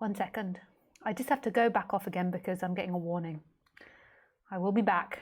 1 second. I just have to go back off again because I'm getting a warning. I will be back.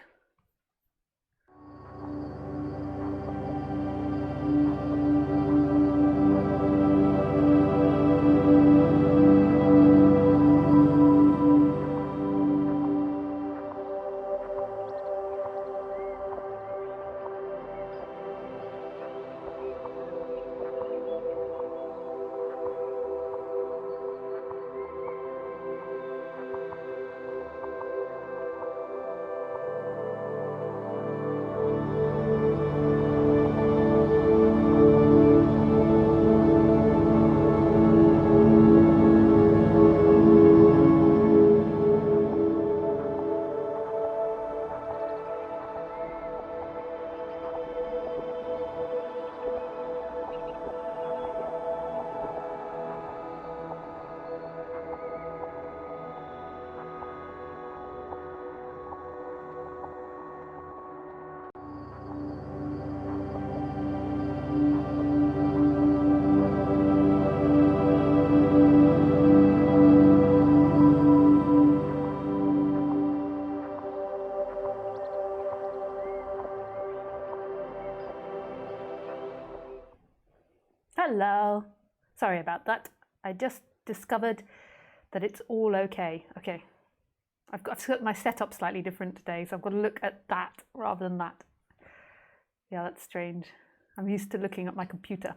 Hello. Sorry about that. I just discovered that it's all okay. Okay. I've got my setup slightly different today, so I've got to look at that rather than that. Yeah, that's strange. I'm used to looking at my computer.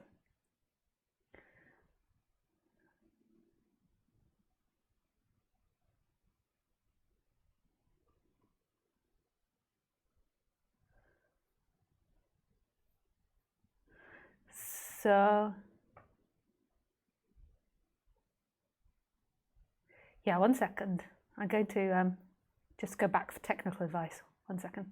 So, yeah, 1 second. I'm going to just go back for technical advice. 1 second.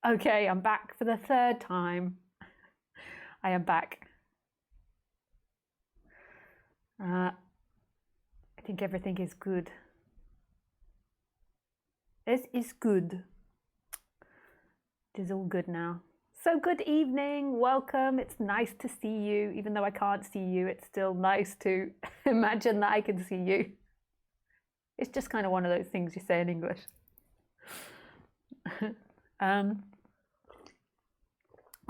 Okay, I'm back for the 3rd time. I am back. I think everything is good. This is good. It is all good now. So good evening, welcome. It's nice to see you. Even though I can't see you, it's still nice to imagine that I can see you. It's just kind of one of those things you say in English.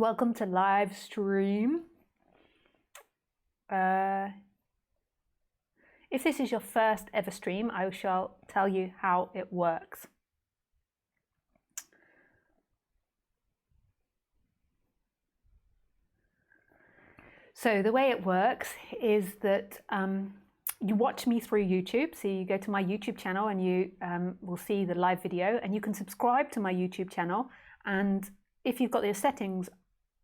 Welcome to Livestream. If this is your first ever stream, I shall tell you how it works. So the way it works is that you watch me through YouTube. So you go to my YouTube channel and you will see the live video, and you can subscribe to my YouTube channel. And if you've got your settings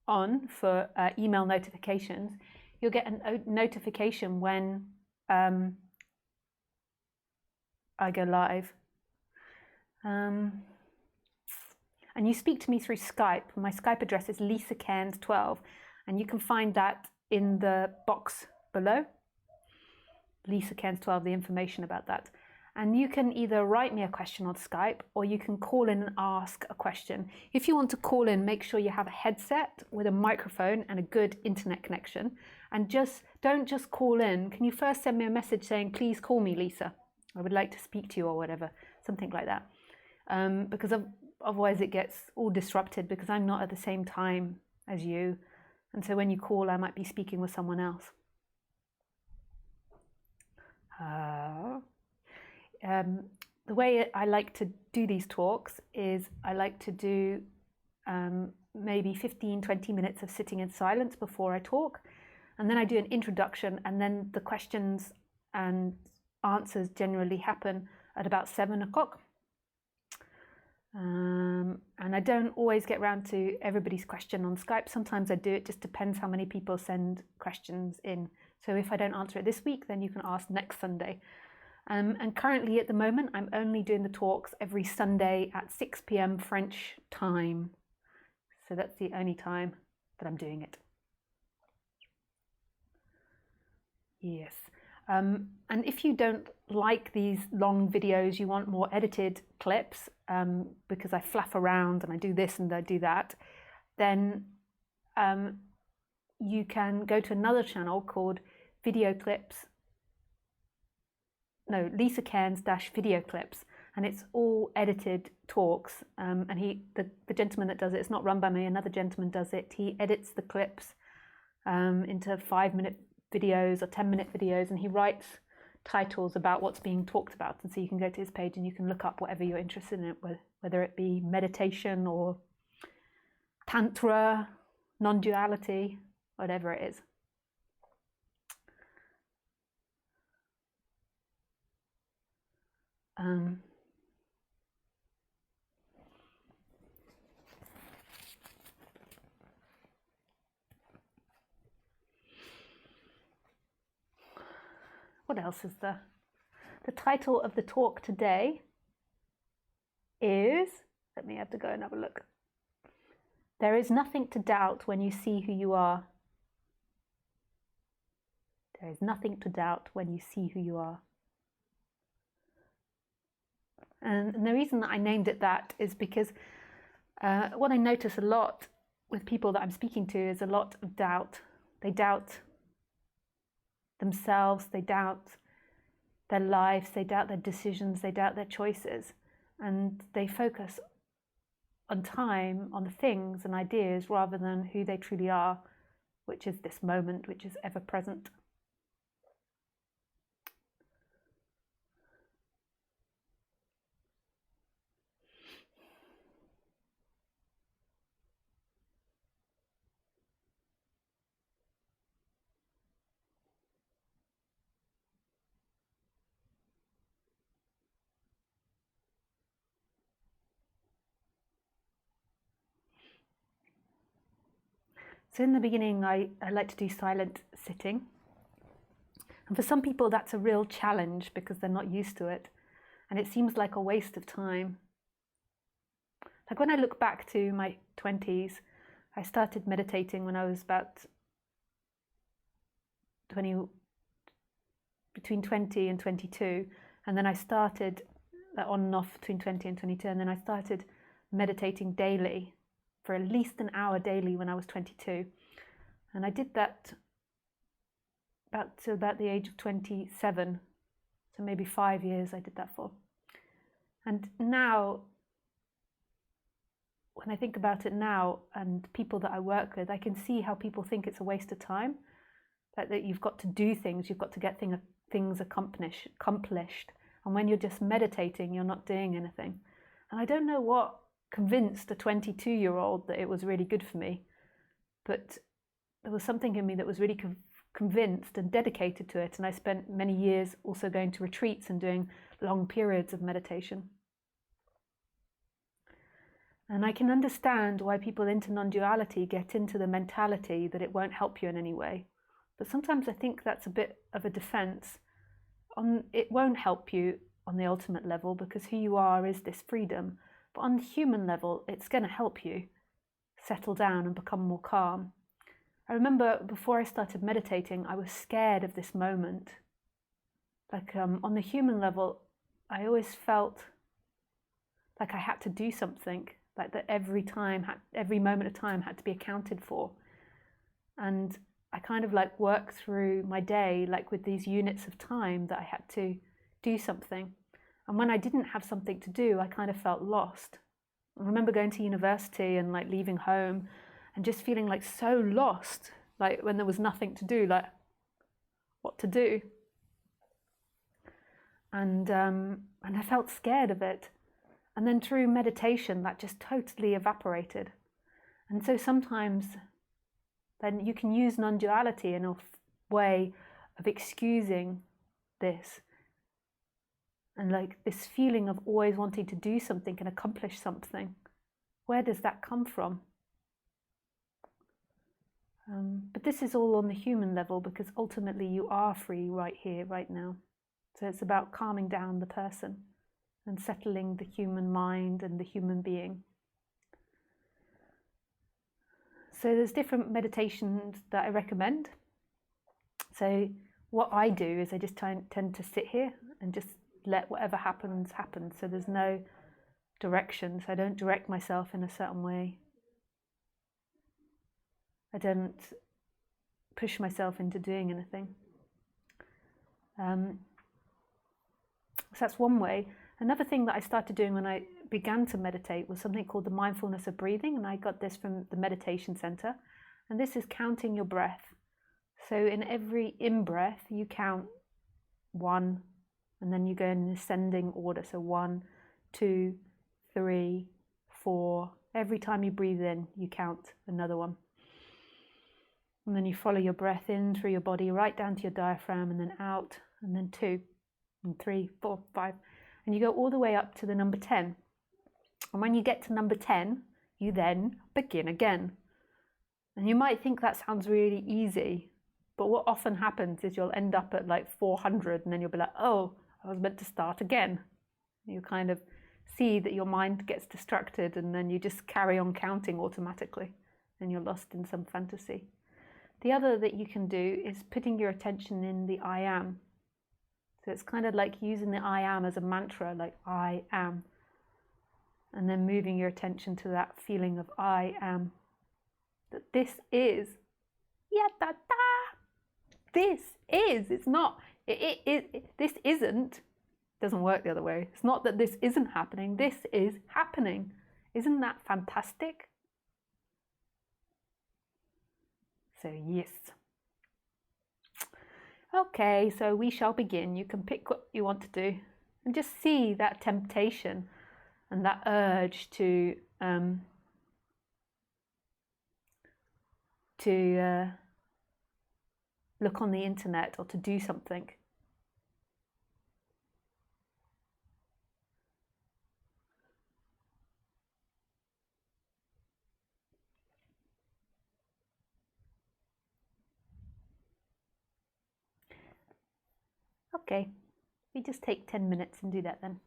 on for email notifications, you'll get a notification when I go live. And you speak to me through Skype. My Skype address is Lisa Cairns 12, and you can find that in the box below. Lisa Cairns 12, the information about that. And you can either write me a question on Skype, or you can call in and ask a question. If you want to call in, make sure you have a headset with a microphone and a good internet connection. And don't just call in. Can you first send me a message saying, please call me Lisa? I would like to speak to you, or whatever, something like that. Because otherwise it gets all disrupted because I'm not at the same time as you. And so when you call, I might be speaking with someone else. The way I like to do these talks is I like to do maybe 15-20 minutes of sitting in silence before I talk, and then I do an introduction, and then the questions and answers generally happen at about 7 o'clock. And I don't always get around to everybody's question on Skype. Sometimes I do, it just depends how many people send questions in. So if I don't answer it this week, then you can ask next Sunday. And currently at the moment, I'm only doing the talks every Sunday at 6 p.m. French time. So that's the only time that I'm doing it. Yes. And if you don't like these long videos, you want more edited clips, because I fluff around and I do this and I do that, then you can go to another channel called Lisa Cairns Video Clips, and it's all edited talks. And the gentleman that does it, it's not run by me, another gentleman does it. He edits the clips into 5-minute videos or 10-minute videos, and he writes titles about what's being talked about. And so you can go to his page and you can look up whatever you're interested in, whether it be meditation or tantra, non-duality, whatever it is. What else is there? The title of the talk today is, let me have to go and have a look. There is nothing to doubt when you see who you are. There is nothing to doubt when you see who you are. And the reason that I named it that is because what I notice a lot with people that I'm speaking to is a lot of doubt. They doubt themselves, they doubt their lives, they doubt their decisions, they doubt their choices, and they focus on time, on the things and ideas rather than who they truly are, which is this moment, which is ever present. So in the beginning, I like to do silent sitting. And for some people, that's a real challenge because they're not used to it. And it seems like a waste of time. Like when I look back to my 20s, I started meditating when I was about between 20 and 22. And then I started on and off between 20 and 22. And then I started meditating daily, for at least an hour daily when I was 22. And I did that about the age of 27. So maybe 5 years I did that for. And now, when I think about it now, and people that I work with, I can see how people think it's a waste of time. That you've got to do things, you've got to get things accomplished. And when you're just meditating, you're not doing anything. And I don't know what convinced a 22-year-old that it was really good for me, but there was something in me that was really convinced and dedicated to it, and I spent many years also going to retreats and doing long periods of meditation. And I can understand why people into non-duality get into the mentality that it won't help you in any way, but sometimes I think that's a bit of a defense. It won't help you on the ultimate level because who you are is this freedom. But on the human level, it's going to help you settle down and become more calm. I remember before I started meditating, I was scared of this moment. Like on the human level, I always felt like I had to do something, like that every moment of time had to be accounted for. And I kind of like worked through my day like with these units of time that I had to do something. And when I didn't have something to do, I kind of felt lost. I remember going to university and like leaving home and just feeling like so lost, like when there was nothing to do, like what to do. And I felt scared of it. And then through meditation, that just totally evaporated. And so sometimes then you can use non-duality in a way of excusing this. And like this feeling of always wanting to do something and accomplish something. Where does that come from? But this is all on the human level, because ultimately you are free right here, right now. So it's about calming down the person and settling the human mind and the human being. So there's different meditations that I recommend. So what I do is I just tend to sit here and just let whatever happens, happen. So there's no directions. I don't direct myself in a certain way. I don't push myself into doing anything. So that's one way. Another thing that I started doing when I began to meditate was something called the mindfulness of breathing, and I got this from the meditation center. And this is counting your breath. So in every in-breath, you count 1, and then you go in an ascending order. So 1, 2, 3, 4. Every time you breathe in, you count another one. And then you follow your breath in through your body, right down to your diaphragm, and then out, and then 2, and 3, 4, 5. And you go all the way up to the number 10. And when you get to number 10, you then begin again. And you might think that sounds really easy, but what often happens is you'll end up at like 400, and then you'll be like, oh, I was meant to start again. You kind of see that your mind gets distracted, and then you just carry on counting automatically, and you're lost in some fantasy. The other that you can do is putting your attention in the I am. So it's kind of like using the I am as a mantra, like I am. And then moving your attention to that feeling of I am. That this is. This is. It's not. This isn't. Doesn't work the other way. It's not that this isn't happening. This is happening. Isn't that fantastic? So yes. Okay, so we shall begin. You can pick what you want to do and just see that temptation and that urge to look on the internet or to do something. Okay, we just take 10 minutes and do that then.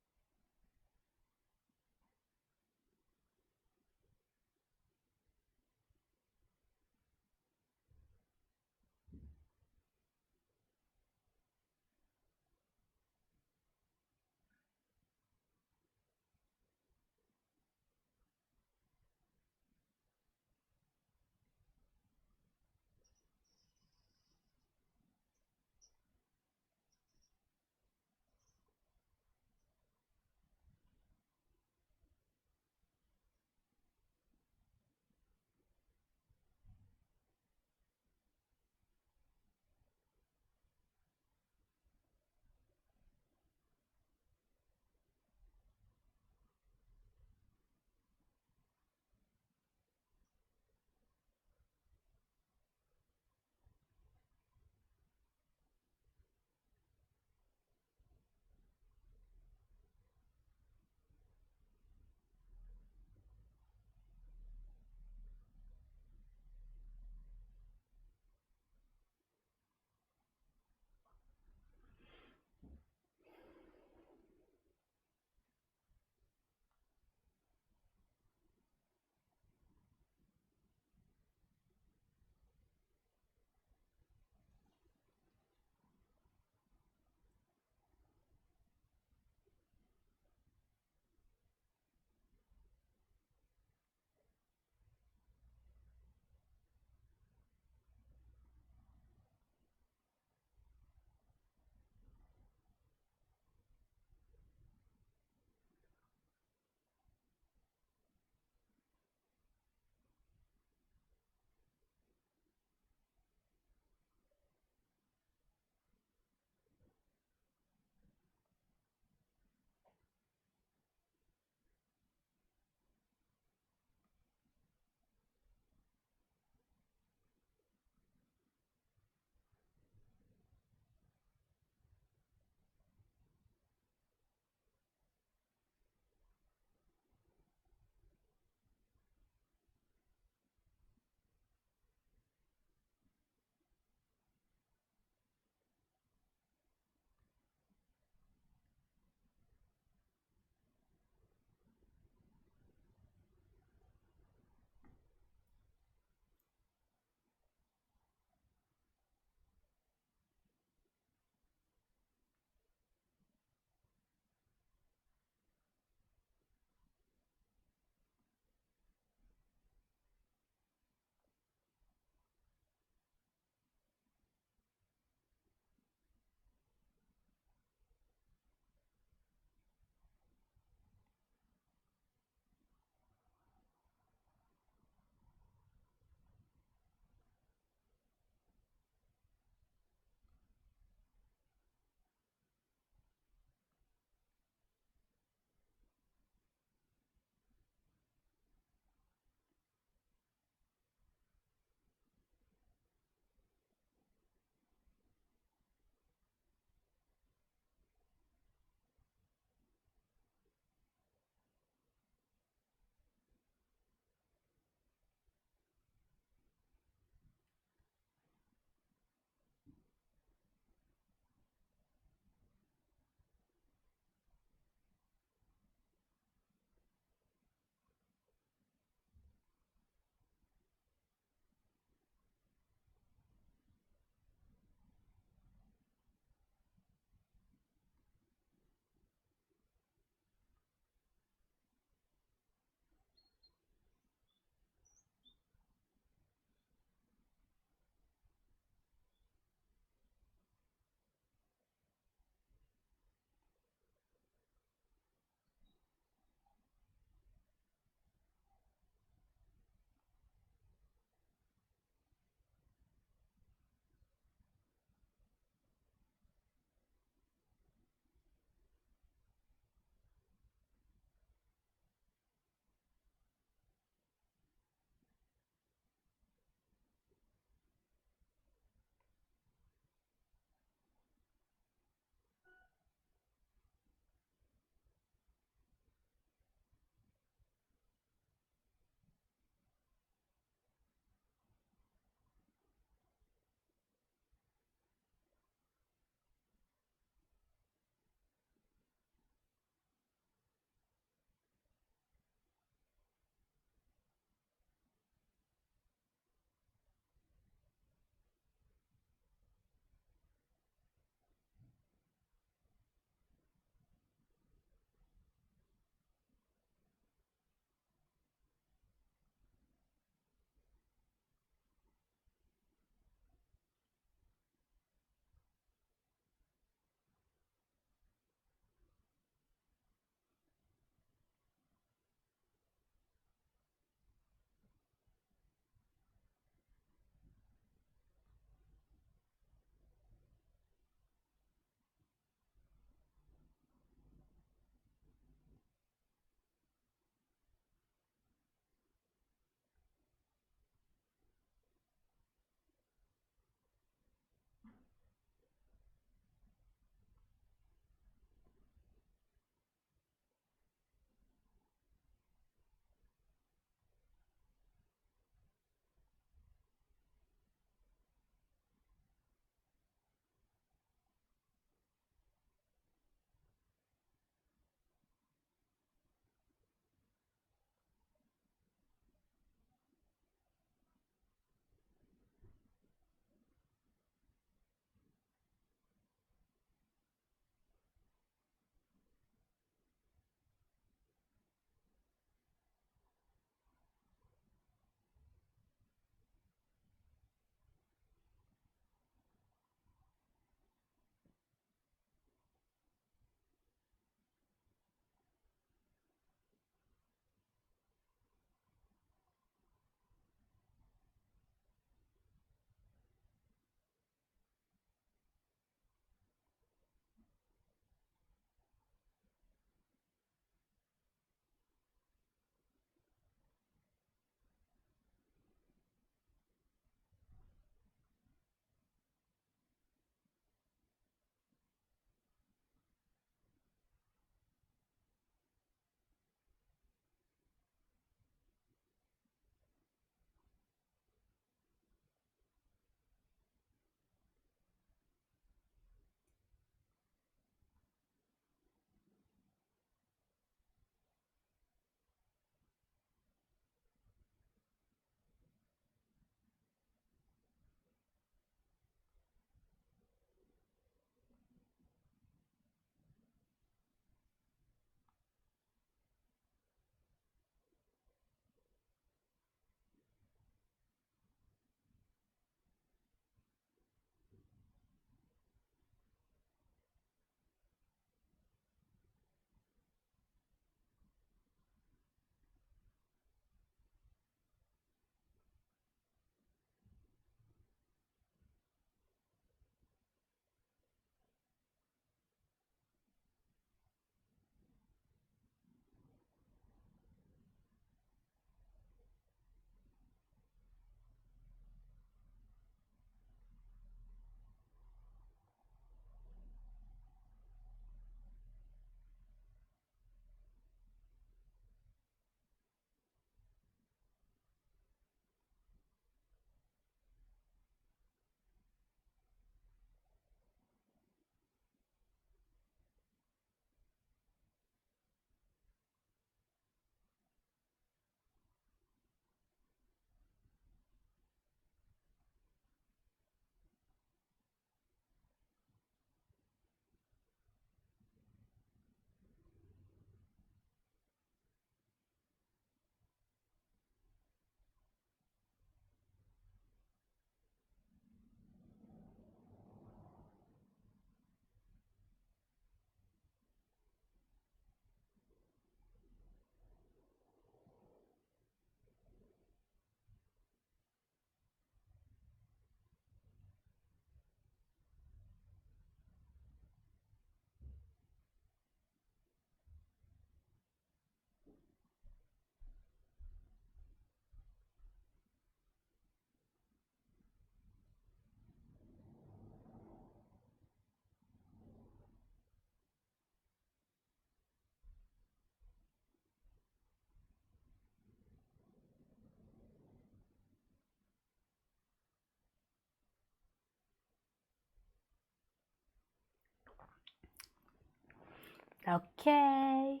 Okay.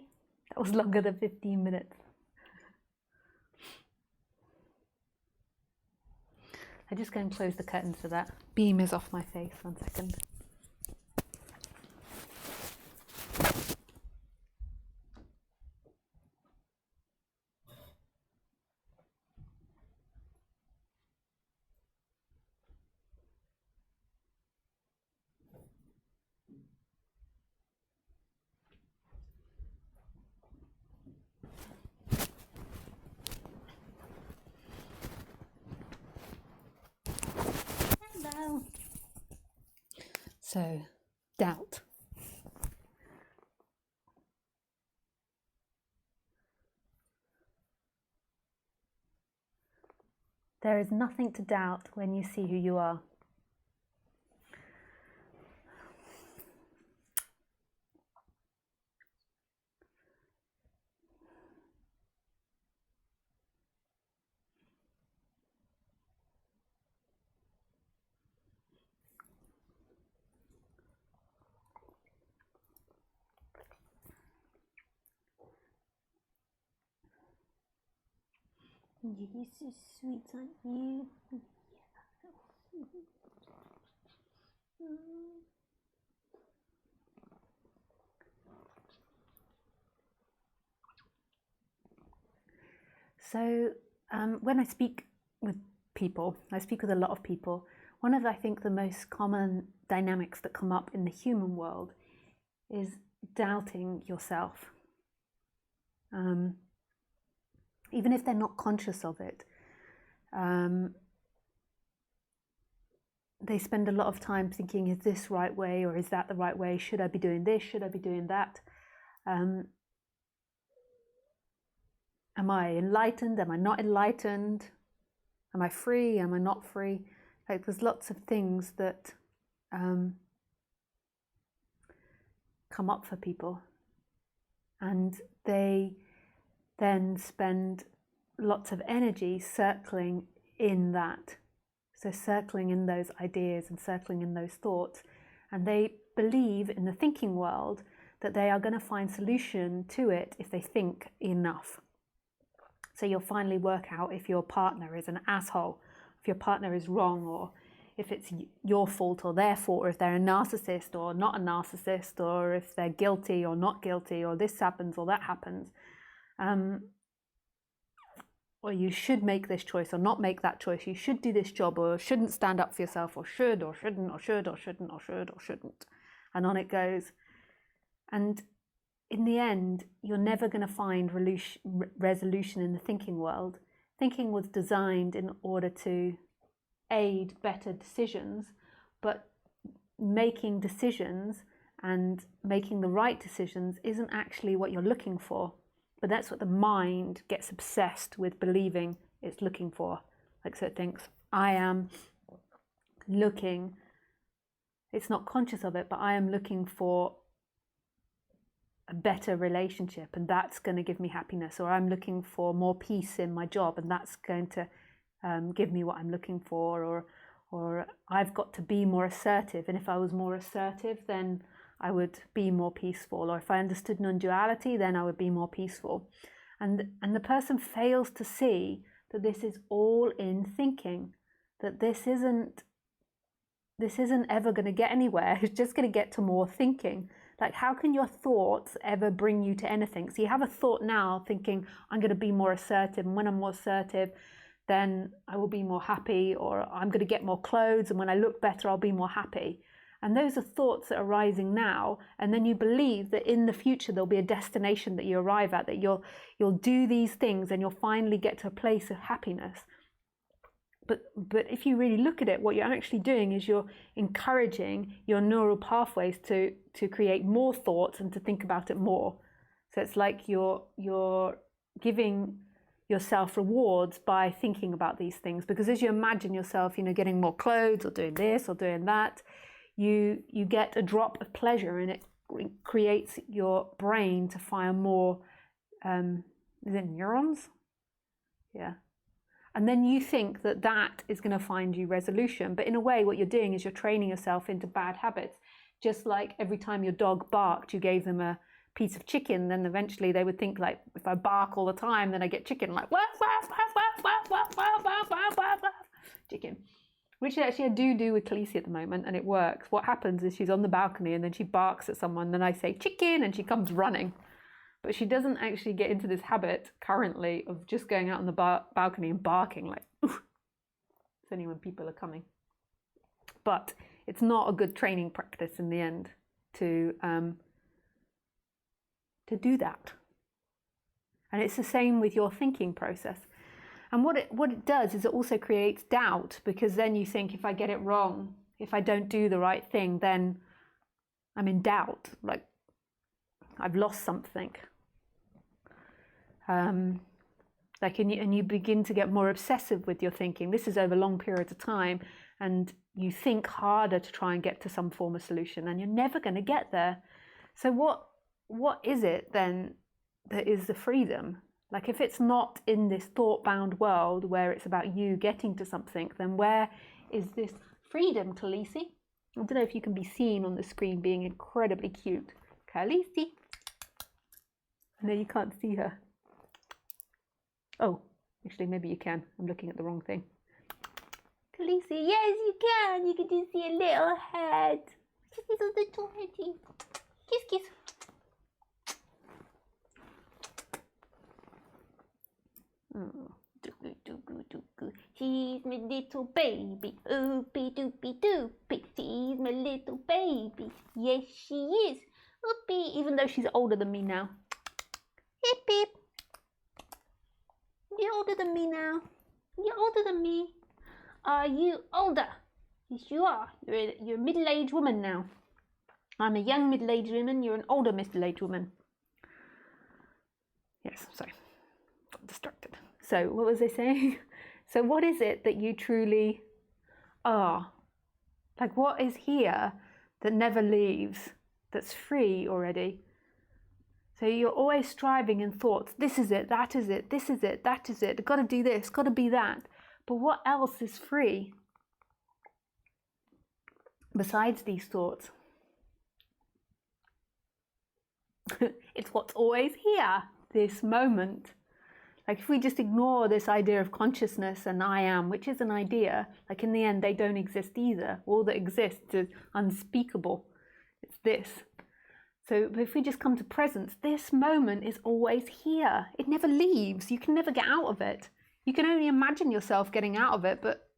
That was longer than 15 minutes. I just go and close the curtains so that beam is off my face. 1 second. Hello. So, doubt. There is nothing to doubt when you see who you are. You're so sweet, aren't you? So when I speak with people, I speak with a lot of people, one of, I think, the most common dynamics that come up in the human world is doubting yourself. Even if they're not conscious of it, they spend a lot of time thinking, is this the right way or is that the right way? Should I be doing this? Should I be doing that? Am I enlightened? Am I not enlightened? Am I free? Am I not free? Like, there's lots of things that come up for people, and they then spend lots of energy circling in that. So circling in those ideas and circling in those thoughts. And they believe in the thinking world that they are going to find solution to it if they think enough. So you'll finally work out if your partner is an asshole, if your partner is wrong, or if it's your fault or their fault, or if they're a narcissist or not a narcissist, or if they're guilty or not guilty, or this happens or that happens. Or you should make this choice or not make that choice. You should do this job or shouldn't stand up for yourself, or should or shouldn't, or should or shouldn't, or should or shouldn't. And on it goes. And in the end, you're never going to find resolution in the thinking world. Thinking was designed in order to aid better decisions, but making decisions and making the right decisions isn't actually what you're looking for. But that's what the mind gets obsessed with believing it's looking for. Like, so it thinks, I am looking, it's not conscious of it, but I am looking for a better relationship, and that's going to give me happiness. Or I'm looking for more peace in my job, and that's going to give me what I'm looking for. Or I've got to be more assertive, and if I was more assertive, then I would be more peaceful. Or if I understood non-duality, then I would be more peaceful. And the person fails to see that this is all in thinking, that this isn't ever going to get anywhere. It's just going to get to more thinking. Like, how can your thoughts ever bring you to anything? So you have a thought now thinking, I'm going to be more assertive, and when I'm more assertive, then I will be more happy, or I'm going to get more clothes, and when I look better, I'll be more happy. And those are thoughts that are arising now, and then you believe that in the future there'll be a destination that you arrive at, that you'll do these things and you'll finally get to a place of happiness. But if you really look at it, what you're actually doing is you're encouraging your neural pathways to create more thoughts and to think about it more. So it's like you're giving yourself rewards by thinking about these things, because as you imagine yourself, getting more clothes or doing this or doing that, you get a drop of pleasure, and it creates your brain to fire more, is it neurons? Yeah. And then you think that that is going to find you resolution. But in a way, what you're doing is you're training yourself into bad habits. Just like every time your dog barked, you gave them a piece of chicken, then eventually they would think like, if I bark all the time, then I get chicken, like wah, wah, wah, wah, wah, wah, wah, wah, wah, wah, wah, chicken. Which actually I do with Khaleesi at the moment, and it works. What happens is she's on the balcony and then she barks at someone, then I say chicken and she comes running. But she doesn't actually get into this habit currently of just going out on the balcony and barking like, oof. It's only when people are coming. But it's not a good training practice in the end to do that. And it's the same with your thinking process. And what it does is it also creates doubt, because then you think, if I get it wrong, if I don't do the right thing, then I'm in doubt, like I've lost something. And you begin to get more obsessive with your thinking. This is over long periods of time, and you think harder to try and get to some form of solution, and you're never going to get there. So what is it then that is the freedom? Like, if it's not in this thought-bound world where it's about you getting to something, then where is this freedom, Khaleesi? I don't know if you can be seen on the screen being incredibly cute. Khaleesi. No, you can't see her. Oh, actually, maybe you can. I'm looking at the wrong thing. Khaleesi, yes, you can. You can just see a little head. Just a little heady. Kiss, kiss. Oh, she's my little baby, oopie doopie doopie. She's my little baby, yes she is. Oopie, even though she's older than me now. Hip hip. You're older than me now. You're older than me. Are you older? Yes you are. You're a middle-aged woman now. I'm a young middle-aged woman. You're an older middle-aged woman. Yes, sorry. Got distracted. So what was I saying? So what is it that you truly are? Like, what is here that never leaves, that's free already? So you're always striving in thoughts. This is it, that is it, this is it, that is it. I've got to do this, got to be that. But what else is free besides these thoughts? It's what's always here, this moment. Like, if we just ignore this idea of consciousness and I am, which is an idea, like in the end they don't exist either. All that exists is unspeakable. It's this. So if we just come to presence, this moment is always here. It never leaves. You can never get out of it. You can only imagine yourself getting out of it, but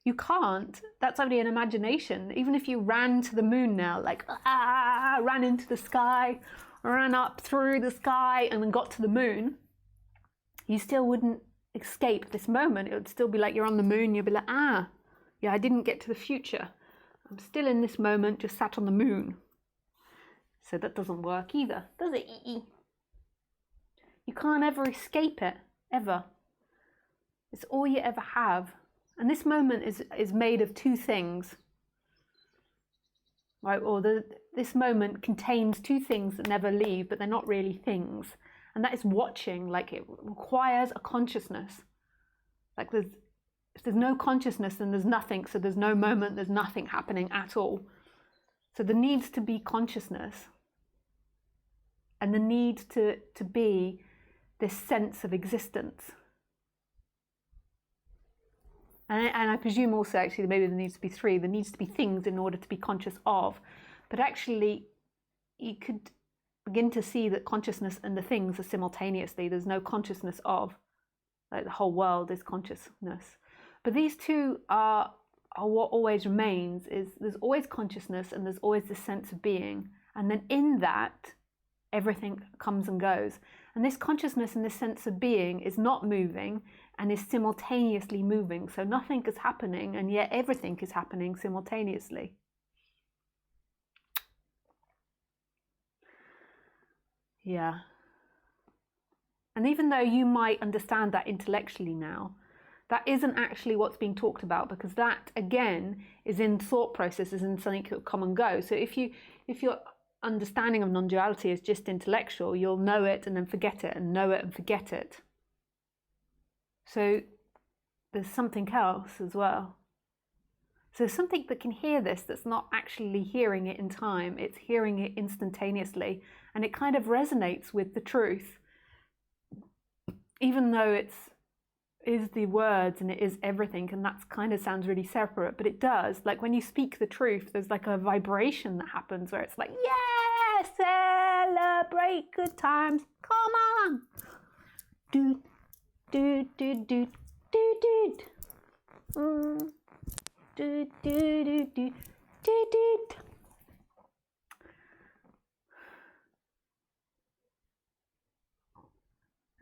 you can't. That's only an imagination. Even if you ran to the moon now, like ran into the sky, ran up through the sky and then got to the moon, you still wouldn't escape this moment. It would still be like you're on the moon. You'd be like, yeah, I didn't get to the future. I'm still in this moment, just sat on the moon. So that doesn't work either, does it? You can't ever escape it, ever. It's all you ever have. And this moment is made of two things. Right? Or this moment contains two things that never leave, but they're not really things. And that is watching. Like, it requires a consciousness. Like, if there's no consciousness, then there's nothing. So there's no moment, there's nothing happening at all. So there needs to be consciousness. And there needs to be this sense of existence. And I presume also, actually, maybe there needs to be three. There needs to be things in order to be conscious of. But actually, you could begin to see that consciousness and the things are simultaneously. There's no consciousness of. Like, the whole world is consciousness. But these two are what always remains. Is there's always consciousness and there's always this sense of being. And then in that, everything comes and goes. And this consciousness and this sense of being is not moving and is simultaneously moving. So nothing is happening, and yet everything is happening simultaneously. Yeah. And even though you might understand that intellectually now, that isn't actually what's being talked about, because that, again, is in thought processes and something that will come and go. So if your understanding of non-duality is just intellectual, you'll know it and then forget it, and know it and forget it. So there's something else as well. So there's something that can hear this that's not actually hearing it in time, it's hearing it instantaneously, and it kind of resonates with the truth, even though it is the words and it is everything, and that kind of sounds really separate, but it does. Like when you speak the truth, there's like a vibration that happens where it's like, yeah, celebrate good times, come on, do, do, do, do, do, do. Do, do, do, do, do, do.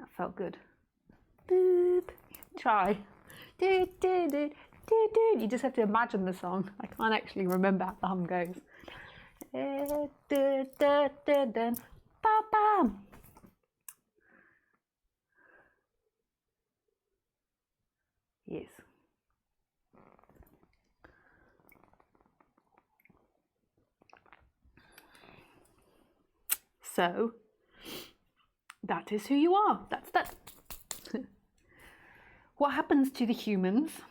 That felt good. Boop. Try. Do, do, do, do, do. You just have to imagine the song. I can't actually remember how the hum goes. Do, do, do, do, ba, ba. Yes. So that is who you are. That's that. What happens to the humans,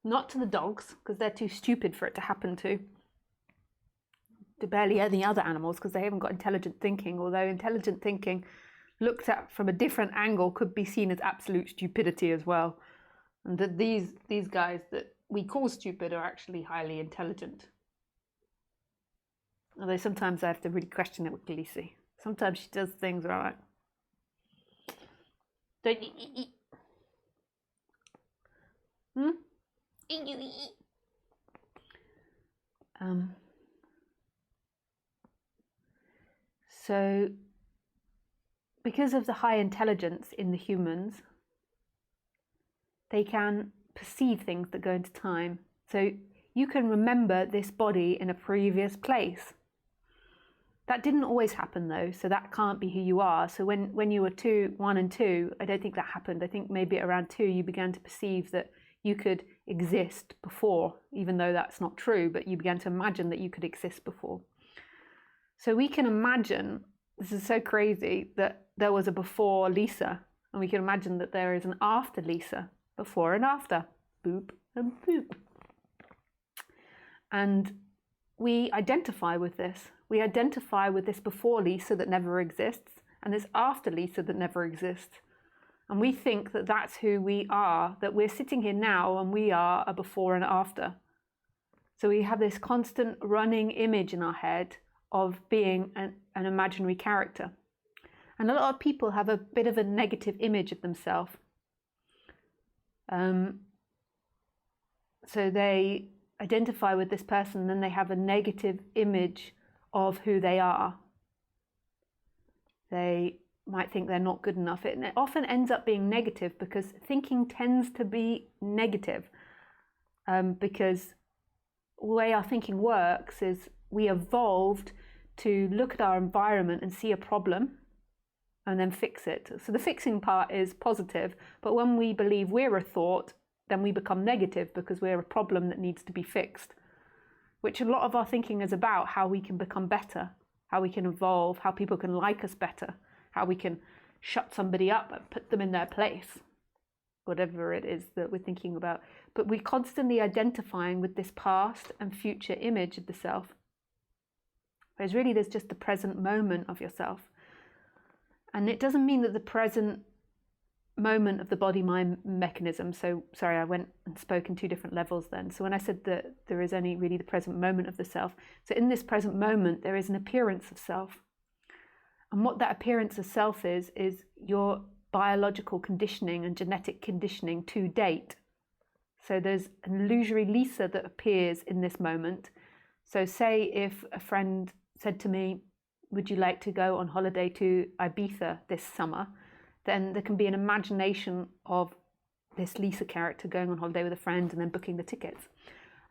not to the dogs, because they're too stupid for it to happen to barely any other animals, because they haven't got intelligent thinking, although intelligent thinking looked at from a different angle could be seen as absolute stupidity as well. And that these guys that we call stupid are actually highly intelligent. Although sometimes I have to really question it with Khaleesi. Sometimes she does things right. Don't you eat? So, because of the high intelligence in the humans, they can perceive things that go into time. So you can remember this body in a previous place. That didn't always happen though, so that can't be who you are. So when you were 1 and 2, I don't think that happened. I think maybe around 2 you began to perceive that you could exist before, even though that's not true, but you began to imagine that you could exist before. So we can imagine, this is so crazy, that there was a before Lisa, and we can imagine that there is an after Lisa, before and after, boop and boop. And we identify with this. We identify with this before Lisa that never exists, and this after Lisa that never exists. And we think that that's who we are, that we're sitting here now and we are a before and after. So we have this constant running image in our head of being an imaginary character. And a lot of people have a bit of a negative image of themselves. So they identify with this person, and then they have a negative image of who they are. They might think they're not good enough. It often ends up being negative because thinking tends to be negative, because the way our thinking works is we evolved to look at our environment and see a problem and then fix it. So the fixing part is positive, but when we believe we're a thought, then we become negative because we're a problem that needs to be fixed, which a lot of our thinking is about how we can become better, how we can evolve, how people can like us better, how we can shut somebody up and put them in their place, whatever it is that we're thinking about. But we're constantly identifying with this past and future image of the self. Whereas really there's just the present moment of yourself. And it doesn't mean that the present moment of the body-mind mechanism, so sorry, I went and spoke in 2 different levels then. So when I said that there is only really the present moment of the self, so in this present moment there is an appearance of self. And what that appearance of self is your biological conditioning and genetic conditioning to date. So there's an illusory Lisa that appears in this moment. So say if a friend said to me, would you like to go on holiday to Ibiza this summer? Then there can be an imagination of this Lisa character going on holiday with a friend and then booking the tickets.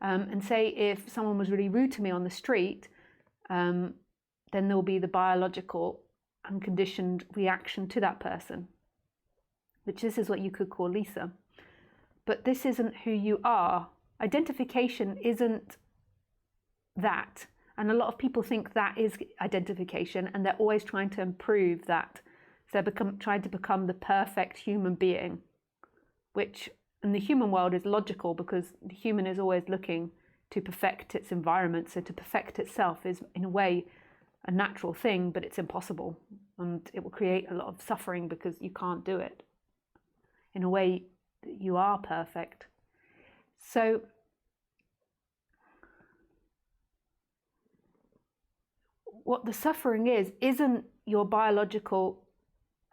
And say if someone was really rude to me on the street, then there will be the biological unconditioned reaction to that person, which this is what you could call Lisa. But this isn't who you are. Identification isn't that. And a lot of people think that is identification, and they're always trying to improve that. So they're trying to become the perfect human being, which And the human world is logical because the human is always looking to perfect its environment. So to perfect itself is, in a way, a natural thing, but it's impossible. And it will create a lot of suffering because you can't do it. In a way, you are perfect. So what the suffering is, isn't your biological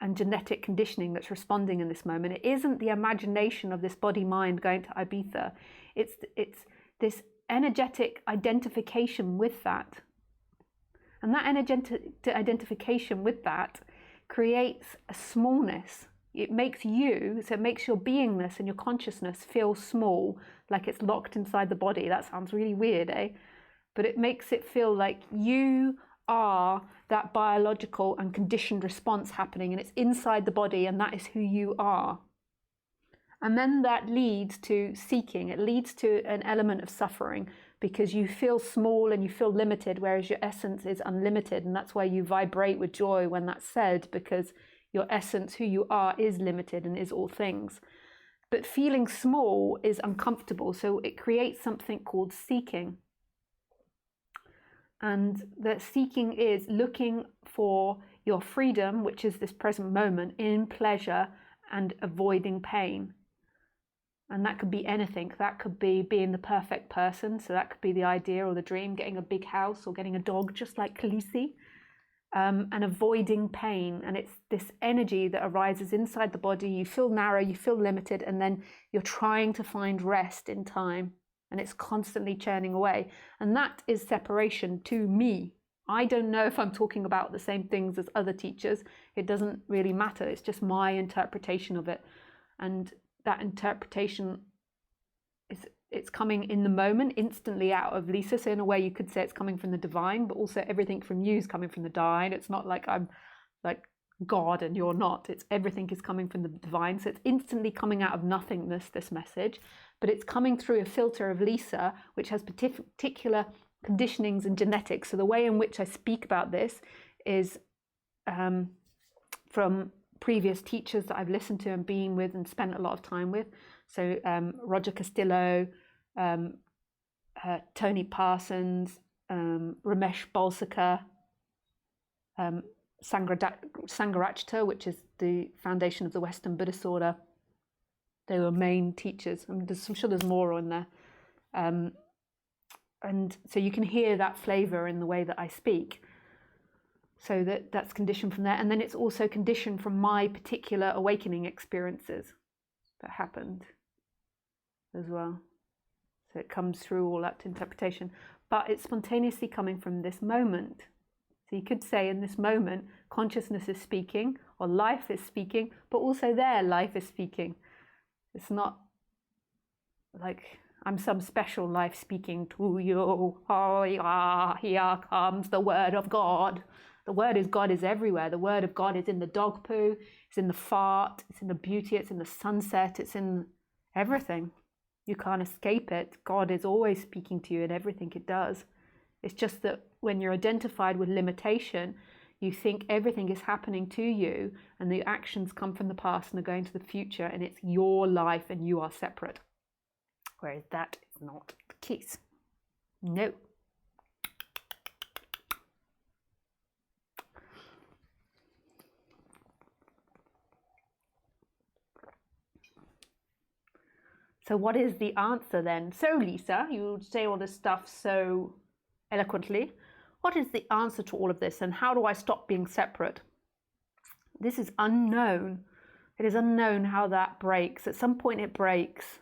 and genetic conditioning that's responding in this moment. It isn't the imagination of this body-mind going to Ibiza. It's this energetic identification with that. And that energetic identification with that creates a smallness. It makes you, so it makes your beingness and your consciousness feel small, like it's locked inside the body. That sounds really weird, eh? But it makes it feel like you are that biological and conditioned response happening, and it's inside the body, and that is who you are. And then that leads to seeking. It leads to an element of suffering because you feel small and you feel limited, whereas your essence is unlimited. And that's why you vibrate with joy when that's said, because your essence, who you are, is limited and is all things. But feeling small is uncomfortable, so it creates something called seeking. And that seeking is looking for your freedom, which is this present moment, in pleasure and avoiding pain. And that could be anything. That could be being the perfect person. So that could be the idea or the dream, getting a big house or getting a dog, just like Khaleesi, and avoiding pain. And it's this energy that arises inside the body. You feel narrow, you feel limited, and then you're trying to find rest in time. And it's constantly churning away. And that is separation to me. I don't know if I'm talking about the same things as other teachers. It doesn't really matter. It's just my interpretation of it. And that interpretation it's coming in the moment, instantly out of Lisa. So in a way you could say it's coming from the divine, but also everything from you is coming from the divine. It's not like I'm like God and you're not. It's everything is coming from the divine. So it's instantly coming out of nothingness, this message, but it's coming through a filter of Lisa, which has particular conditionings and genetics. So the way in which I speak about this is from previous teachers that I've listened to and been with and spent a lot of time with. So Roger Castillo, Tony Parsons, Ramesh Balsekar, Sangharakshita, which is the foundation of the Western Buddhist order. They were main teachers. I'm sure there's more on there. And so you can hear that flavor in the way that I speak. So that's conditioned from there. And then it's also conditioned from my particular awakening experiences that happened as well. So it comes through all that interpretation. But it's spontaneously coming from this moment. So you could say in this moment, consciousness is speaking, or life is speaking, but also their life is speaking. It's not like I'm some special life speaking to you. Oh, yeah, here comes the word of God. The word of God is everywhere. The word of God is in the dog poo, it's in the fart, it's in the beauty, it's in the sunset, it's in everything. You can't escape it. God is always speaking to you in everything it does. It's just that when you're identified with limitation, you think everything is happening to you and the actions come from the past and are going to the future and it's your life and you are separate. Whereas that is not the case. No. So what is the answer then? So Lisa, you say all this stuff so eloquently. What is the answer to all of this and how do I stop being separate? This is unknown. It is unknown how that breaks. At some point it breaks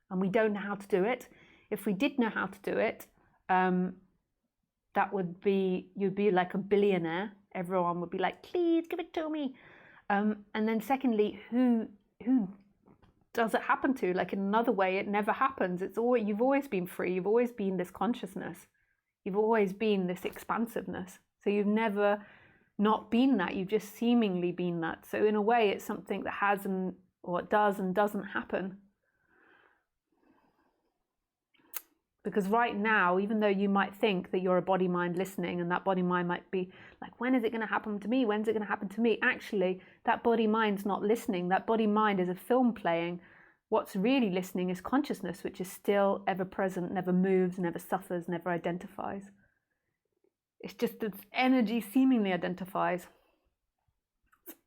and we don't know how to do it. If we did know how to do it, that would be, you'd be like a billionaire. Everyone would be like, please give it to me. And then secondly, who does it happen to? Like in another way, it never happens. It's always, you've always been free. You've always been this consciousness. You've always been this expansiveness. So you've never not been that. You've just seemingly been that. So in a way, it's something that hasn't, or it does and doesn't happen. Because right now, even though you might think that you're a body mind listening and that body mind might be like, when is it going to happen to me? When's it going to happen to me? Actually, that body mind's not listening. That body mind is a film playing what's really listening is consciousness, which is still ever present, never moves, never suffers, never identifies. It's just that energy seemingly identifies.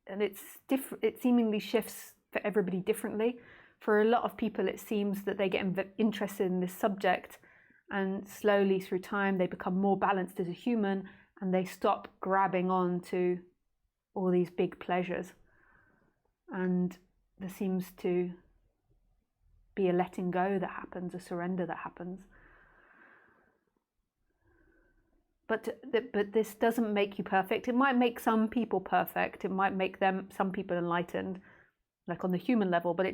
And it's different. It seemingly shifts for everybody differently. For a lot of people, it seems that they get interested in this subject, and slowly through time, they become more balanced as a human, and they stop grabbing on to all these big pleasures. And there seems to be a letting go that happens, a surrender that happens. But this doesn't make you perfect. It might make some people perfect. It might make some people enlightened, like on the human level. But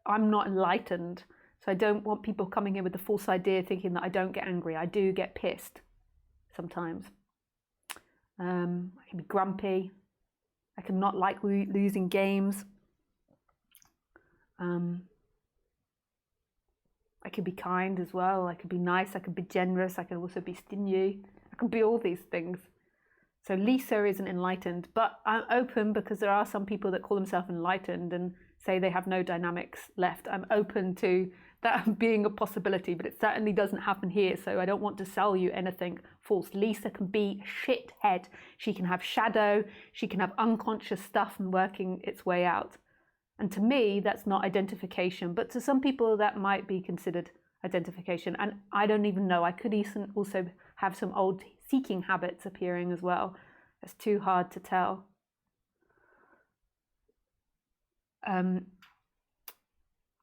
I'm not enlightened, so I don't want people coming in with the false idea, thinking that I don't get angry. I do get pissed sometimes. I can be grumpy. I can not like losing games. I could be kind as well. I could be nice. I could be generous. I could also be stingy. I can be all these things. So Lisa isn't enlightened, but I'm open, because there are some people that call themselves enlightened and say they have no dynamics left. I'm open to that being a possibility, but it certainly doesn't happen here. So I don't want to sell you anything false. Lisa can be shithead. She can have shadow. She can have unconscious stuff and working its way out. And to me, that's not identification, but to some people that might be considered identification. And I don't even know. I could also have some old seeking habits appearing as well. It's too hard to tell.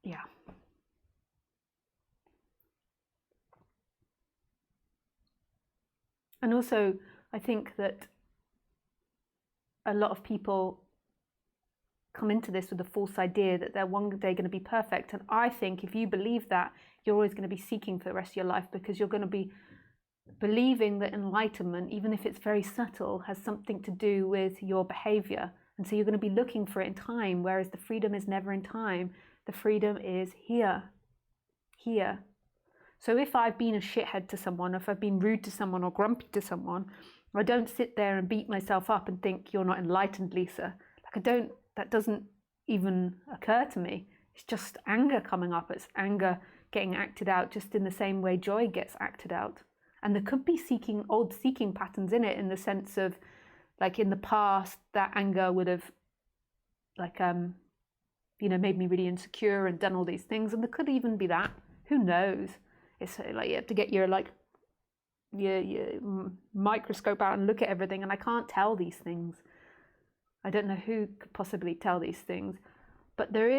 Yeah. And also, I think that a lot of people come into this with a false idea that they're one day going to be perfect. And I think if you believe that, you're always going to be seeking for the rest of your life, because you're going to be believing that enlightenment, even if it's very subtle, has something to do with your behavior. And so you're going to be looking for it in time, whereas the freedom is never in time. The freedom is here. Here. So if I've been a shithead to someone, if I've been rude to someone or grumpy to someone, I don't sit there and beat myself up and think, you're not enlightened, Lisa. That doesn't even occur to me. It's just anger coming up. It's anger getting acted out just in the same way joy gets acted out. And there could be old seeking patterns in it, in the sense of, like, in the past, that anger would have, like, made me really insecure and done all these things. And there could even be that. Who knows? It's like you have to get your microscope out and look at everything. And I can't tell these things. I don't know who could possibly tell these things. But there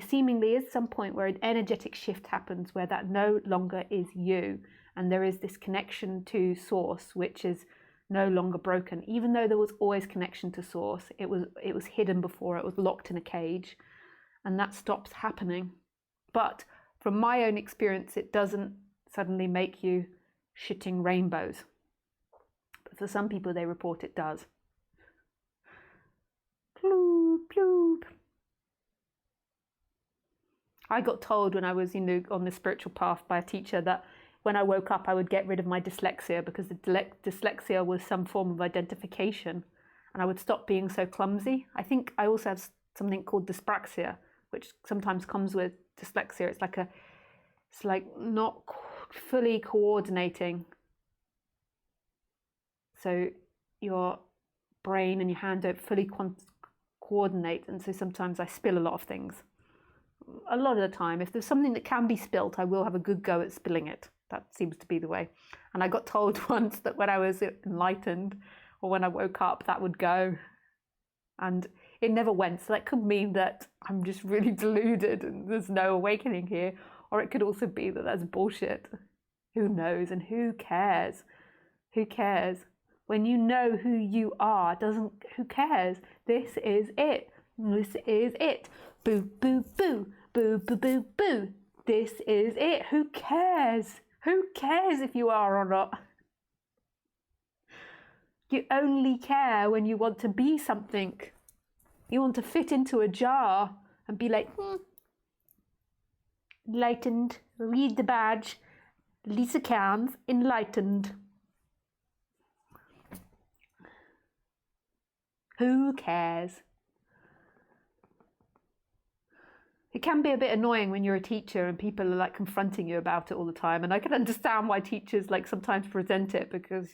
seemingly is some point where an energetic shift happens, where that no longer is you. And there is this connection to source, which is no longer broken. Even though there was always connection to source, it was hidden before, it was locked in a cage. And that stops happening. But from my own experience, it doesn't suddenly make you shitting rainbows. But for some people, they report it does. Ploop, ploop. I got told when I was on the spiritual path by a teacher that when I woke up, I would get rid of my dyslexia, because the dyslexia was some form of identification, and I would stop being so clumsy. I think I also have something called dyspraxia, which sometimes comes with dyslexia. It's like not fully coordinating. So your brain and your hand don't fully coordinate, and so sometimes I spill a lot of things. A lot of the time, if there's something that can be spilt, I will have a good go at spilling it. That seems to be the way. And I got told once that when I was enlightened, or when I woke up, that would go. And it never went. So that could mean that I'm just really deluded and there's no awakening here. Or it could also be that that's bullshit. Who knows? And who cares? Who cares? When you know who you are, who cares? This is it. This is it. Boo, boo, boo. Boo, boo, boo, boo. This is it. Who cares? Who cares if you are or not? You only care when you want to be something. You want to fit into a jar and be like, enlightened, read the badge, Lisa Cairns, enlightened. Who cares? It can be a bit annoying when you're a teacher and people are like confronting you about it all the time. And I can understand why teachers like sometimes present it, because,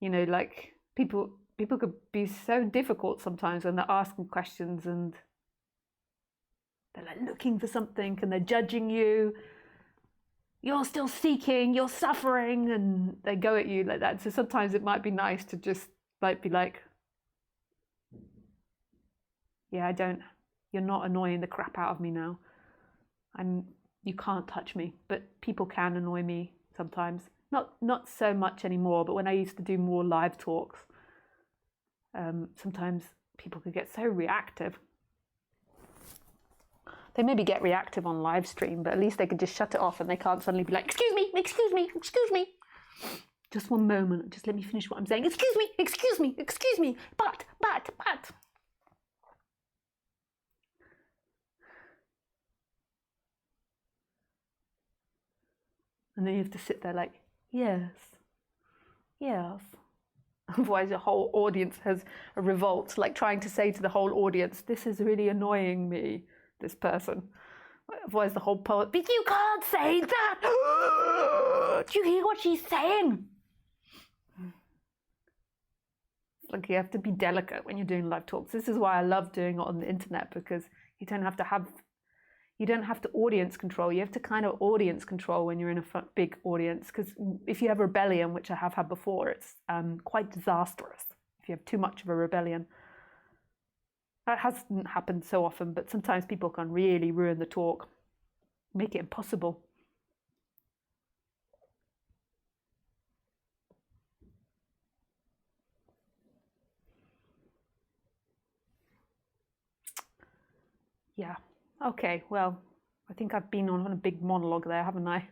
you know, like people could be so difficult sometimes when they're asking questions and they're like looking for something and they're judging you. You're still seeking, you're suffering, and they go at you like that. So sometimes it might be nice to just like be like, yeah, you're not annoying the crap out of me now. You can't touch me. But people can annoy me sometimes. Not so much anymore, but when I used to do more live talks, sometimes people could get so reactive. They maybe get reactive on live stream, but at least they could just shut it off and they can't suddenly be like, excuse me, excuse me, excuse me. Just one moment, just let me finish what I'm saying. Excuse me, excuse me, excuse me, but. And then you have to sit there like, yes. Otherwise the whole audience has a revolt, like trying to say to the whole audience, this is really annoying me, this person. Otherwise the whole poet, but you can't say that! Do you hear what she's saying? Like, you have to be delicate when you're doing live talks. This is why I love doing it on the internet, because you don't have to audience control. You have to kind of audience control when you're in a big audience, because if you have rebellion, which I have had before, it's quite disastrous if you have too much of a rebellion. That hasn't happened so often, but sometimes people can really ruin the talk, make it impossible. Yeah, okay, well, I think I've been on a big monologue there, haven't I?